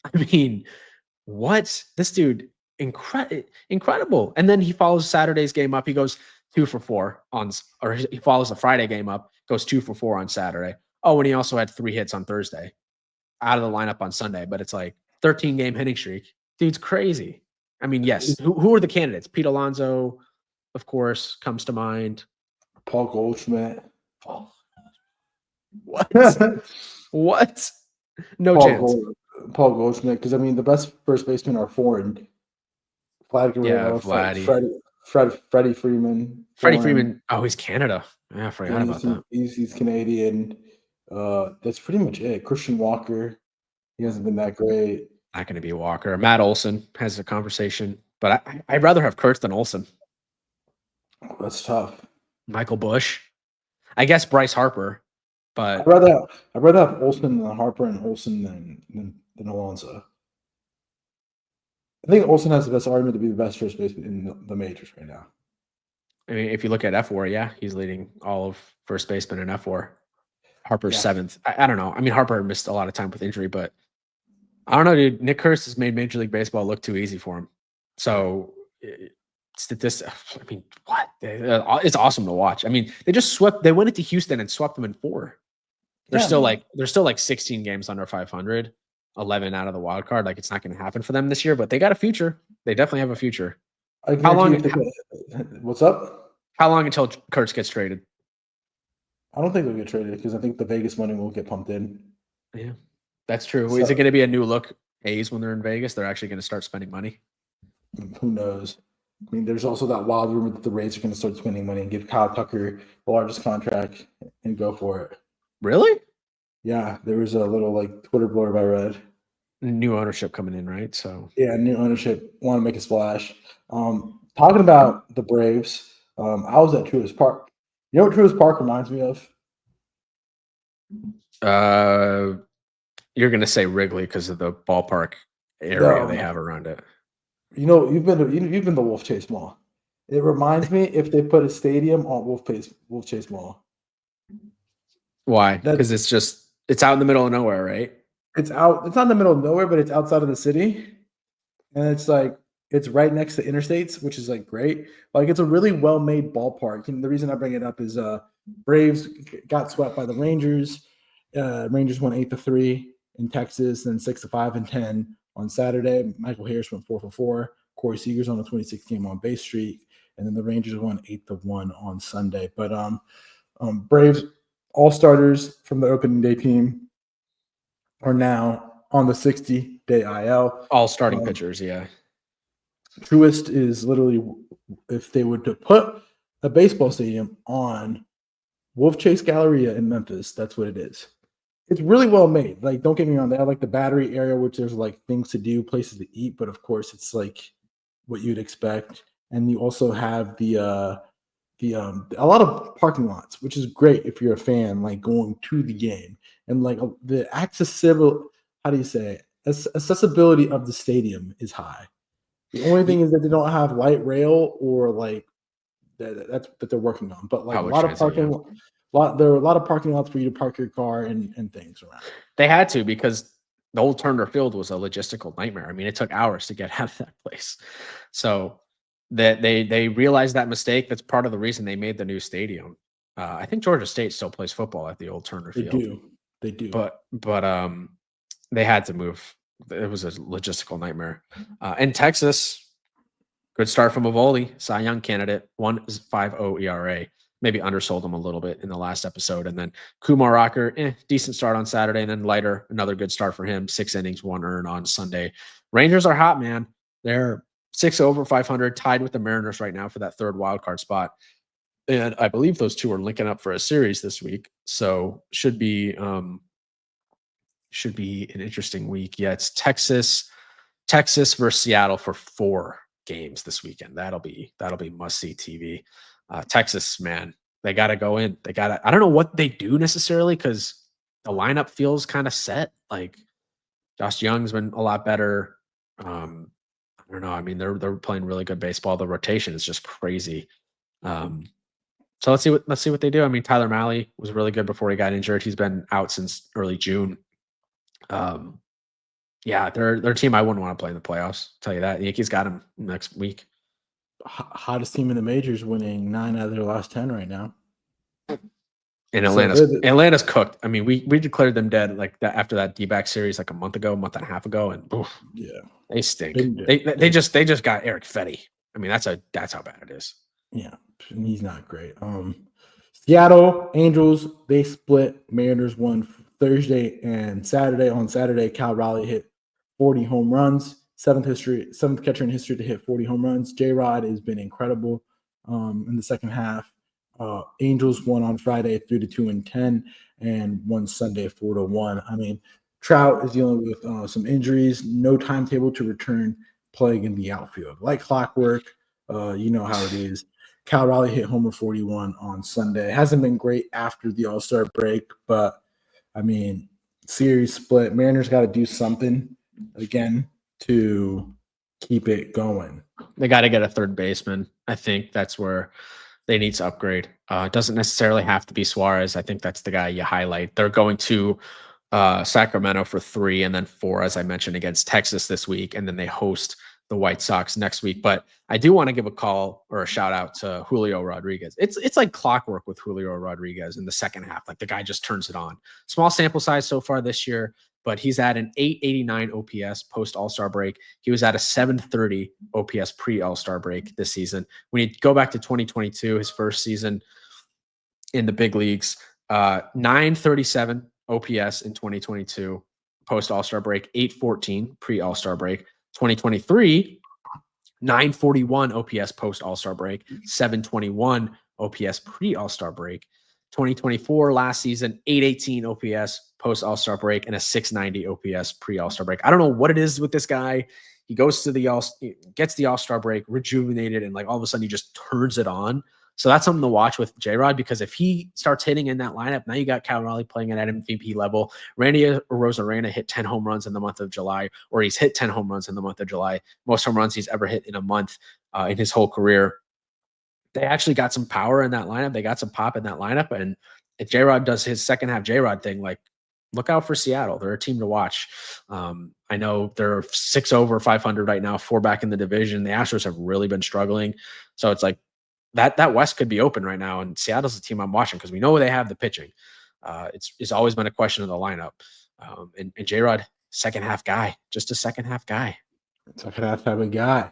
I mean, what? This dude, incredible. And then he follows Saturday's game up. He goes 2 for 4 or he follows the Friday game up, goes 2 for 4 on Saturday. Oh, and he also had 3 hits on Thursday, out of the lineup on Sunday. But it's like 13-game hitting streak. Dude's crazy. I mean, yes. Who are the candidates? Pete Alonso, of course, comes to mind. Paul Goldschmidt. What? What? No chance. Paul Goldschmidt, because I mean the best first basemen are foreign. Vlad Guerrero, Freddie Freeman. Freddie Freeman. Oh, he's Canada. Yeah, I forgot about that. He's Canadian. That's pretty much it. Christian Walker, he hasn't been that great. Not going to be Walker. Matt Olson has a conversation, but I'd rather have Kurtz than Olson. That's tough. Michael Bush. I guess Bryce Harper, but I'd rather have Olson than Harper and Olson than Alonso. I think Olson has the best argument to be the best first baseman in the majors right now. I mean, if you look at F4, yeah, he's leading all of first baseman in F4. Harper's 7th. I don't know. I mean, Harper missed a lot of time with injury, but I don't know, dude. Nick Kurtz has made Major League Baseball look too easy for him. So statistic. I mean, what? It's awesome to watch. I mean, they just swept. They went into Houston and swept them in 4. They're Yeah, still man. like 16 games under 500, 11 out of the wild card. Like it's not going to happen for them this year, but they got a future. They definitely have a future. I How guarantee long? you if what's up? How long until Kurtz gets traded? I don't think they'll get traded because I think the Vegas money will get pumped in. Yeah, that's true. So, Is it going to be a new look A's when they're in Vegas? They're actually going to start spending money. who knows? I mean, there's also that wild rumor that the Rays are going to start spending money and give Kyle Tucker the largest contract and go for it. Really? Yeah, there was a little like Twitter blurb I read. New ownership coming in, right? So yeah, new ownership want to make a splash. Talking about the Braves, I was at Truist Park. You know what Truist Park reminds me of? You're going to say Wrigley because of the ballpark area they have around it. You know, you've been to Wolf Chase Mall. It reminds me if they put a stadium on Wolf Chase Mall. Why? Because it's out in the middle of nowhere, right? It's not in the middle of nowhere, but it's outside of the city. And it's like it's right next to interstates, which is like great. Like it's a really well-made ballpark. And the reason I bring it up is Braves got swept by the Rangers. Rangers won 8-3 in Texas, and 6-5 and 10 on Saturday. Michael Harris went 4 for 4. Corey Seager's on a 26-game on base streak, and then the Rangers won 8-1 on Sunday. But Braves all starters from the opening day team are now on the 60-day IL. All starting pitchers, yeah. Truist is literally, if they were to put a baseball stadium on Wolf Chase Galleria in Memphis, that's what it is. It's really well made. Like, don't get me wrong, they have like the Battery area, which there's like things to do, places to eat, but of course it's like what you'd expect. And you also have a lot of parking lots, which is great if you're a fan, like going to the game. And like the accessibility of the stadium is high. The only thing is that they don't have light rail or like that they're working on. But like there are a lot of parking lots for you to park your car and things around. They had to because the old Turner Field was a logistical nightmare. I mean, it took hours to get out of that place. So that they realized that mistake. That's part of the reason they made the new stadium. I think Georgia State still plays football at the old Turner Field. They do. But they had to move. It was a logistical nightmare. In Texas, good start from Eovaldi, Cy Young candidate, 1.50 ERA. Maybe undersold him a little bit in the last episode. And then Kumar Rocker, decent start on Saturday. And then Leiter, another good start for him. 6 innings, 1 earned on Sunday. Rangers are hot, man. They're 6 over 500, tied with the Mariners right now for that third wildcard spot. And I believe those two are linking up for a series this week. So should be an interesting week. Yeah, it's Texas versus Seattle for 4 games this weekend. That'll be must-see TV. Texas, man, they got to go in. I don't know what they do necessarily because the lineup feels kind of set. Like Josh Young's been a lot better. I don't know. I mean, they're playing really good baseball. The rotation is just crazy. So let's see what they do. I mean, Tyler Mahle was really good before he got injured. He's been out since early June. Yeah, their team I wouldn't want to play in the playoffs. I'll tell you that. The Yankees got him next week. Hottest team in the majors, winning 9 out of their last 10 right now. And Atlanta's cooked. I mean, we declared them dead like that after that D-back series like a month and a half ago, and they stink. They just got Eric Fetty. I mean, that's how bad it is. Yeah, and he's not great. Seattle Angels, they split. Mariners won Thursday and Saturday. On Saturday, Cal Raleigh hit 40 home runs. Seventh catcher in history to hit 40 home runs. J-Rod has been incredible in the second half. Angels won on Friday 3-2 and 10, and won Sunday 4-1. I mean, Trout is dealing with some injuries, no timetable to return playing in the outfield. Like clockwork, you know how it is. Cal Raleigh hit homer 41 on Sunday. It hasn't been great after the All-Star break, but I mean, series split. Mariners got to do something again to keep it going. They got to get a third baseman. I think that's where they need to upgrade. It doesn't necessarily have to be Suarez. I think that's the guy you highlight. They're going to Sacramento for 3 and then 4, as I mentioned, against Texas this week. And then they host the White Sox next week. But I do want to give a call or a shout out to Julio Rodriguez. It's like clockwork with Julio Rodriguez in the second half. Like the guy just turns it on. Small sample size so far this year, but he's at an 889 OPS post All-Star break. He was at a 730 OPS pre All-Star break this season. When you go back to 2022, his first season in the big leagues, 937 OPS in 2022 post All-Star break, 814 pre All-Star break. 2023, 941 OPS post All-Star break, 721 OPS pre All-Star break. 2024 last season, 818 OPS post All-Star break and a 690 OPS pre All-Star break. I don't know what it is with this guy. He goes to gets the All-Star break rejuvenated, and like all of a sudden he just turns it on. So that's something to watch with J-Rod, because if he starts hitting in that lineup, now you got Cal Raleigh playing at MVP level. Randy Rosarena hit 10 home runs in the month of July, or he's hit 10 home runs in the month of July. Most home runs he's ever hit in a month in his whole career. They actually got some power in that lineup. They got some pop in that lineup. And if J-Rod does his second half J-Rod thing, like, look out for Seattle. They're a team to watch. I know they're 6 over 500 right now, 4 back in the division. The Astros have really been struggling. So it's like, that West could be open right now, and Seattle's the team I'm watching because we know they have the pitching. It's always been a question of the lineup. And J-Rod, second half guy, just a second half guy. Second half type of guy.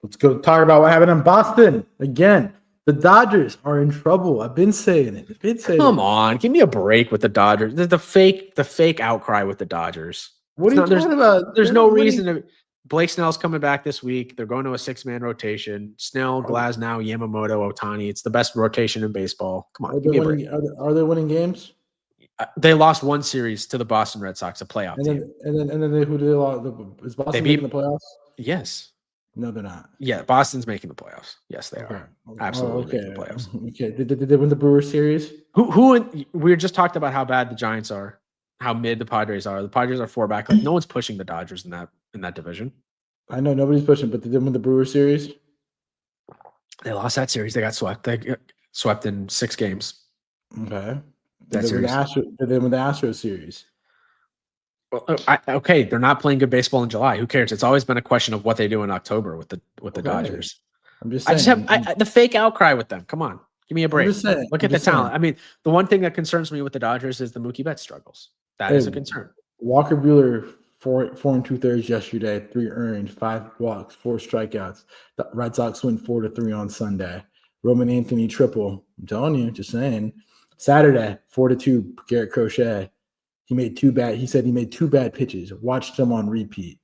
Let's go talk about what happened in Boston. Again, the Dodgers are in trouble. I've been saying it. Come on, give me a break with the Dodgers. The fake outcry with the Dodgers. What are you talking about? There's no reason to. Blake Snell's coming back this week. They're going to a 6-man rotation. Snell, Glasnow, Yamamoto, Ohtani. It's the best rotation in baseball. Come on, give me a break. Are they winning games? They lost one series to the Boston Red Sox, a playoff team. And then who did they lose? Is Boston making the playoffs? Yes. No, they're not. Yeah, Boston's making the playoffs. Yes, they are. Absolutely making the playoffs. Okay. Did they win the Brewers series? We just talked about how bad the Giants are, how mid the Padres are. The Padres are 4 back. Like, no one's pushing the Dodgers in that division. I know nobody's pushing, but they did win the Brewers series. They lost that series. They got swept. They got swept in 6 games. Okay. Did they win the Astros series? Well, okay, they're not playing good baseball in July. Who cares? It's always been a question of what they do in October with the Dodgers. I'm just saying. The fake outcry with them. Come on, give me a break. Look at the talent. Saying. I mean, the one thing that concerns me with the Dodgers is the Mookie Betts struggles. That is a concern. Walker Buehler, 4 2/3 yesterday, 3 earned, 5 walks, 4 strikeouts. The Red Sox win 4-3 on Sunday. Roman Anthony triple. I'm telling you, just saying. Saturday, 4-2, Garrett Crochet. He said he made 2 bad pitches. Watched them on repeat.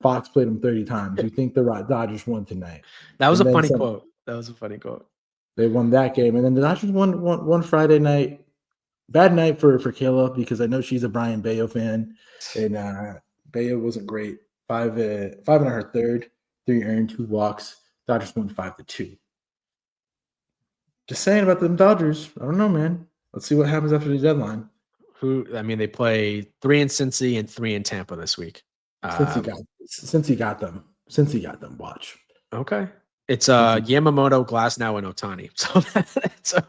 Fox played him 30 times. You think the Dodgers won tonight? That was a funny quote. That was a funny quote. They won that game. And then the Dodgers won Friday night. Bad night for Kayla, because I know she's a Brian Bayo fan. And Bayo wasn't great. 5 in her third, 3 earned, 2 walks. Dodgers won 5-2. Just saying about them Dodgers. I don't know, man. Let's see what happens after the deadline. They play 3 in Cincy and 3 in Tampa this week. Since he got them, watch. Okay. It's Yamamoto, Glasnow, and Ohtani. So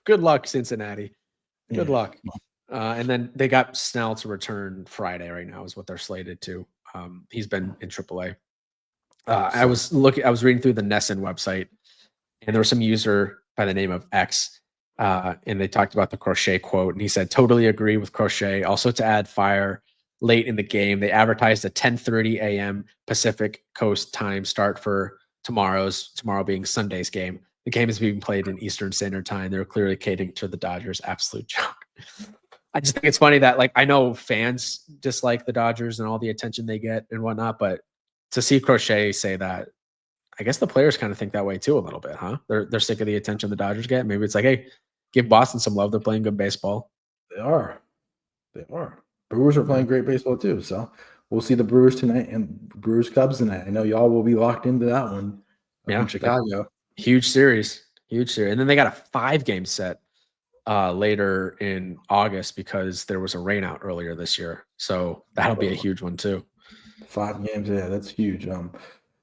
good luck, Cincinnati. Good luck. And then they got Snell to return Friday right now is what they're slated to. He's been in AAA. I was reading through the Nesson website, and there was some user by the name of X, and they talked about the Crochet quote, and he said, "Totally agree with Crochet. Also, to add fire late in the game, they advertised a 10:30 a.m. Pacific Coast time start for tomorrow being Sunday's game. The game is being played in Eastern Standard Time. They're clearly catering to the Dodgers. Absolute joke." I just think it's funny that, like, I know fans dislike the Dodgers and all the attention they get and whatnot, but to see Crochet say that, I guess the players kind of think that way too a little bit, huh? They're sick of the attention the Dodgers get. Maybe it's like, hey, give Boston some love. They're playing good baseball. They are. Brewers are playing great baseball too. So we'll see the Brewers tonight and Brewers Cubs tonight. I know y'all will be locked into that one. In Chicago. Huge series. And then they got a 5-game set later in August because there was a rainout earlier this year. So that'll be a huge one too. 5 games, yeah, that's huge.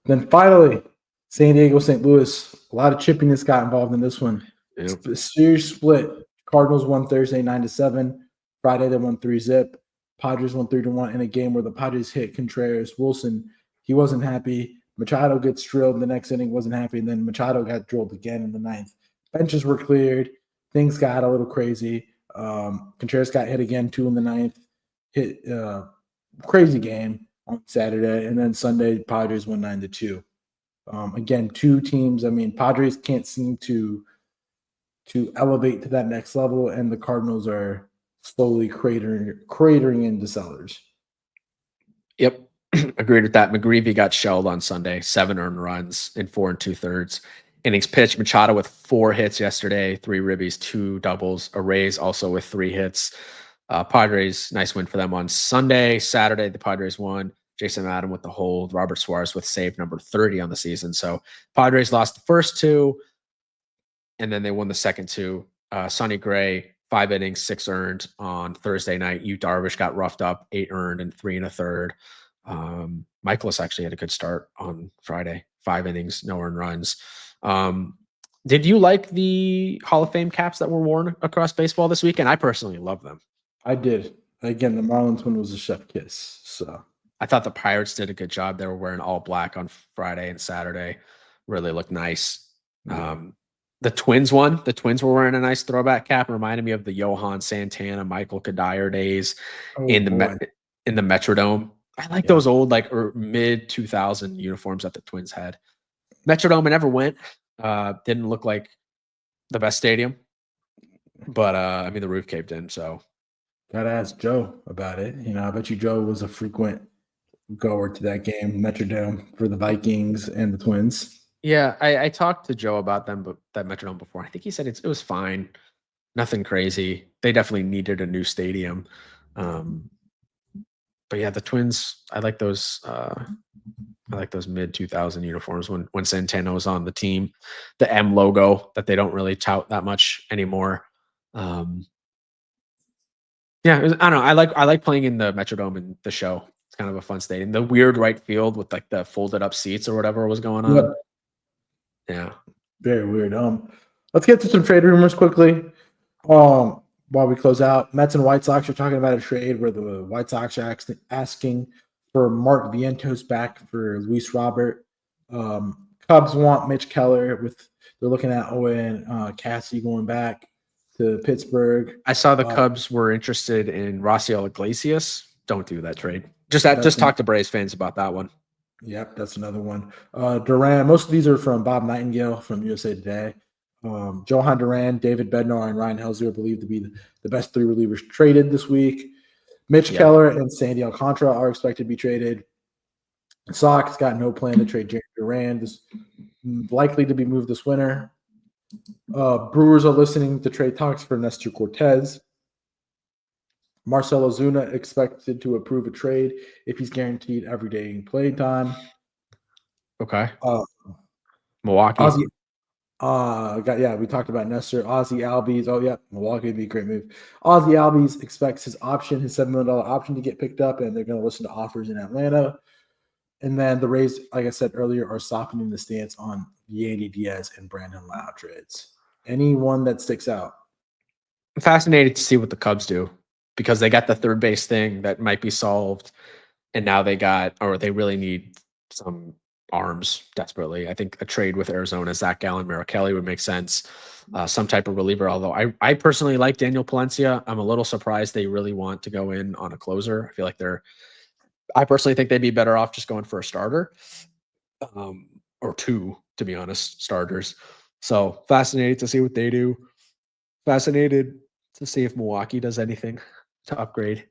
Then finally, San Diego, St. Louis. A lot of chippiness got involved in this one. Yep. The series split. Cardinals won Thursday 9-7. Friday they won 3-0. Padres won 3-1 in a game where the Padres hit Contreras. Wilson, He wasn't happy. Machado gets drilled in the next inning, wasn't happy, and then Machado got drilled again in the ninth. Benches were cleared. Things got a little crazy. Contreras got hit again, 2 in the ninth. Hit crazy game on Saturday, and then Sunday Padres won 9-2. Again, two teams. I mean, Padres can't seem to elevate to that next level, and the Cardinals are slowly cratering into sellers. Yep. Agreed with that. McGreevy got shelled on Sunday, 7 earned runs in 4 2/3 innings pitched. Machado with 4 hits yesterday, 3 ribbies, 2 doubles. Arrays also with 3 hits. Padres, nice win for them on Sunday. Saturday, the Padres won. Jason Adam with the hold. Robert Suarez with save number 30 on the season. So Padres lost the first 2, and then they won the second 2. Sonny Gray, 5 innings, 6 earned on Thursday night. Yu Darvish got roughed up, 8 earned and 3 1/3. Michaelis actually had a good start on Friday, 5 innings, no earned runs. Did you like the Hall of Fame caps that were worn across baseball this weekend? I personally love them. I did. Again, the Marlins one was a chef kiss. So I thought the Pirates did a good job. They were wearing all black on Friday and Saturday. Really looked nice. The Twins won. The Twins were wearing a nice throwback cap. Reminded me of the Johan Santana, Michael Kadire days in the Metrodome. I like those old, like mid 2000 uniforms that the Twins had. Metrodome, I never went. Didn't look like the best stadium, but I mean the roof caved in. So gotta ask Joe about it. I bet you Joe was a frequent goer to that game, Metrodome, for the Vikings and the Twins. Yeah, I talked to Joe about them, but that Metrodome before. I think he said it was fine, nothing crazy. They definitely needed a new stadium. But yeah, the Twins, I like those. I like those mid 2000 uniforms when Santana was on the team. The M logo that they don't really tout that much anymore. Yeah, I don't know. I like playing in the Metrodome and the show. It's kind of a fun stadium. The weird right field with like the folded up seats or whatever was going on. Yep. Yeah, very weird. Let's get to some trade rumors quickly. While we close out, Mets and White Sox are talking about a trade where the White Sox are asking for Mark Vientos back for Luis Robert. Cubs want Mitch Keller. They're looking at Owen Cassie going back to Pittsburgh. I saw the Cubs were interested in Raciel Iglesias. Don't do that trade. Just talk to Braves fans about that one. Yep, that's another one. Duran. Most of these are from Bob Nightingale from USA Today. Johan Duran, David Bednar, and Ryan Helsley are believed to be the best 3 relievers traded this week. Mitch Keller and Sandy Alcantara are expected to be traded. Sox got no plan to trade Jerry Duran. This likely to be moved this winter. Brewers are listening to trade talks for Nestor Cortez. Marcell Ozuna expected to approve a trade if he's guaranteed everyday play time. Okay. Milwaukee. We talked about Nestor. Ozzy Albies. Oh, yeah. Milwaukee would be a great move. Ozzy Albies expects his $7 million option to get picked up, and they're going to listen to offers in Atlanta. And then the Rays, like I said earlier, are softening the stance on Yandy Diaz and Brandon Lau trades. Anyone that sticks out? I'm fascinated to see what the Cubs do because they got the third base thing that might be solved, and now they really need some arms desperately. I think a trade with Arizona, Zach Gallen, Merrill Kelly would make sense. Some type of reliever, although I personally like Daniel Palencia. I'm a little surprised they really want to go in on a closer. I feel like I personally think they'd be better off just going for a starter or 2, to be honest, starters. So fascinated to see what they do. Fascinated to see if Milwaukee does anything to upgrade.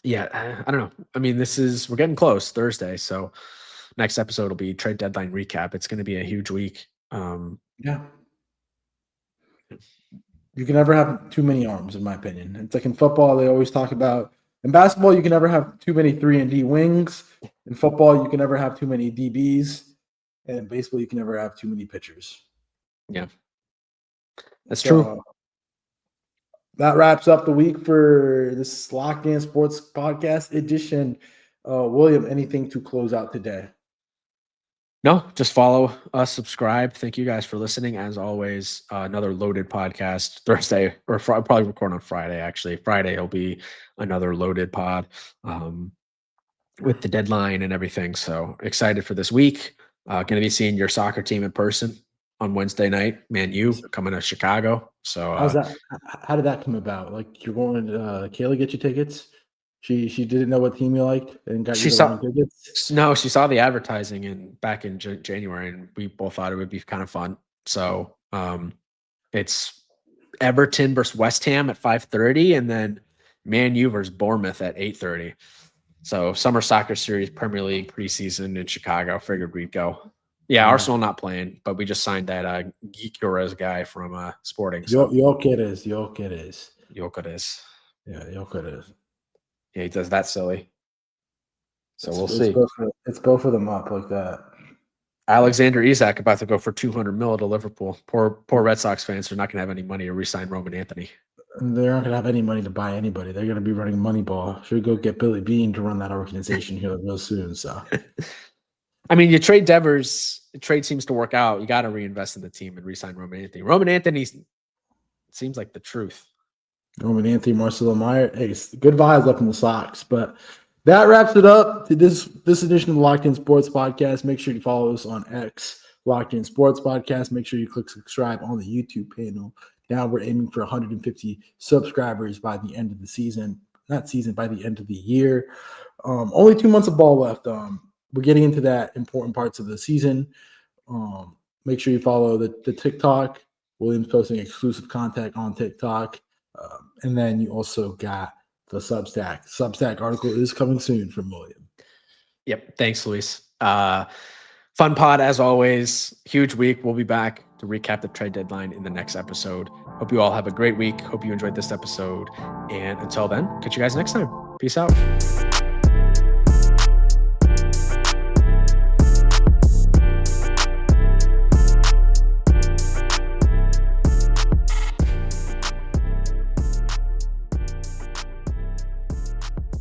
Yeah, I don't know. I mean, we're getting close Thursday. So next episode will be trade deadline recap. It's going to be a huge week. Yeah. You can never have too many arms, in my opinion. It's like in football, they always talk about. In basketball, you can never have too many 3-and-D wings. In football, you can never have too many DBs. And in baseball, you can never have too many pitchers. Yeah. That's true. That wraps up the week for this Locked In Sports Podcast edition. William, anything to close out today? No, just follow us, subscribe. Thank you guys for listening. As always, another loaded podcast Thursday, or probably record on Friday, actually. Friday will be another loaded pod. with the deadline and everything. So excited for this week. Going to be seeing your soccer team in person on Wednesday night. Man, you coming to Chicago. So How's that? How did that come about? Like you're going to Kayla get you tickets? She didn't know what team you liked and got you she the saw wrong tickets. no, she saw the advertising back in January, and we both thought it would be kind of fun. So it's Everton versus West Ham at 5:30, and then Man U versus Bournemouth at 8:30. So summer soccer series, Premier League preseason in Chicago. Figured we'd go. Yeah, Arsenal not playing, but we just signed that Gyökeres guy from Sporting. So Gyökeres. Gyökeres. Yeah, Gyökeres. Yeah, he does that silly. So we'll It's see. It's both of them up like that. Alexander Isak about to go for 200 mil to Liverpool. Poor Red Sox fans are not going to have any money to re-sign Roman Anthony. They're not going to have any money to buy anybody. They're going to be running Moneyball. Should go get Billy Bean to run that organization here real soon. So, I mean, you trade Devers. The trade seems to work out. You got to reinvest in the team and re-sign Roman Anthony. Roman Anthony seems like the truth. Roman Anthony, Marcelo Meyer. Hey, good vibes up in the Sox. But that wraps it up to this edition of the Locked In Sports Podcast. Make sure you follow us on X, Locked In Sports Podcast. Make sure you click subscribe on the YouTube panel. Now we're aiming for 150 subscribers by the end of the season. Not season, by the end of the year. Only 2 months of ball left. We're getting into that important parts of the season. Make sure you follow the TikTok. William's posting exclusive content on TikTok. And then you also got the Substack. Substack article is coming soon from William. Yep. Thanks, Luis. Fun pod as always. Huge week. We'll be back to recap the trade deadline in the next episode. Hope you all have a great week. Hope you enjoyed this episode. And until then, catch you guys next time. Peace out.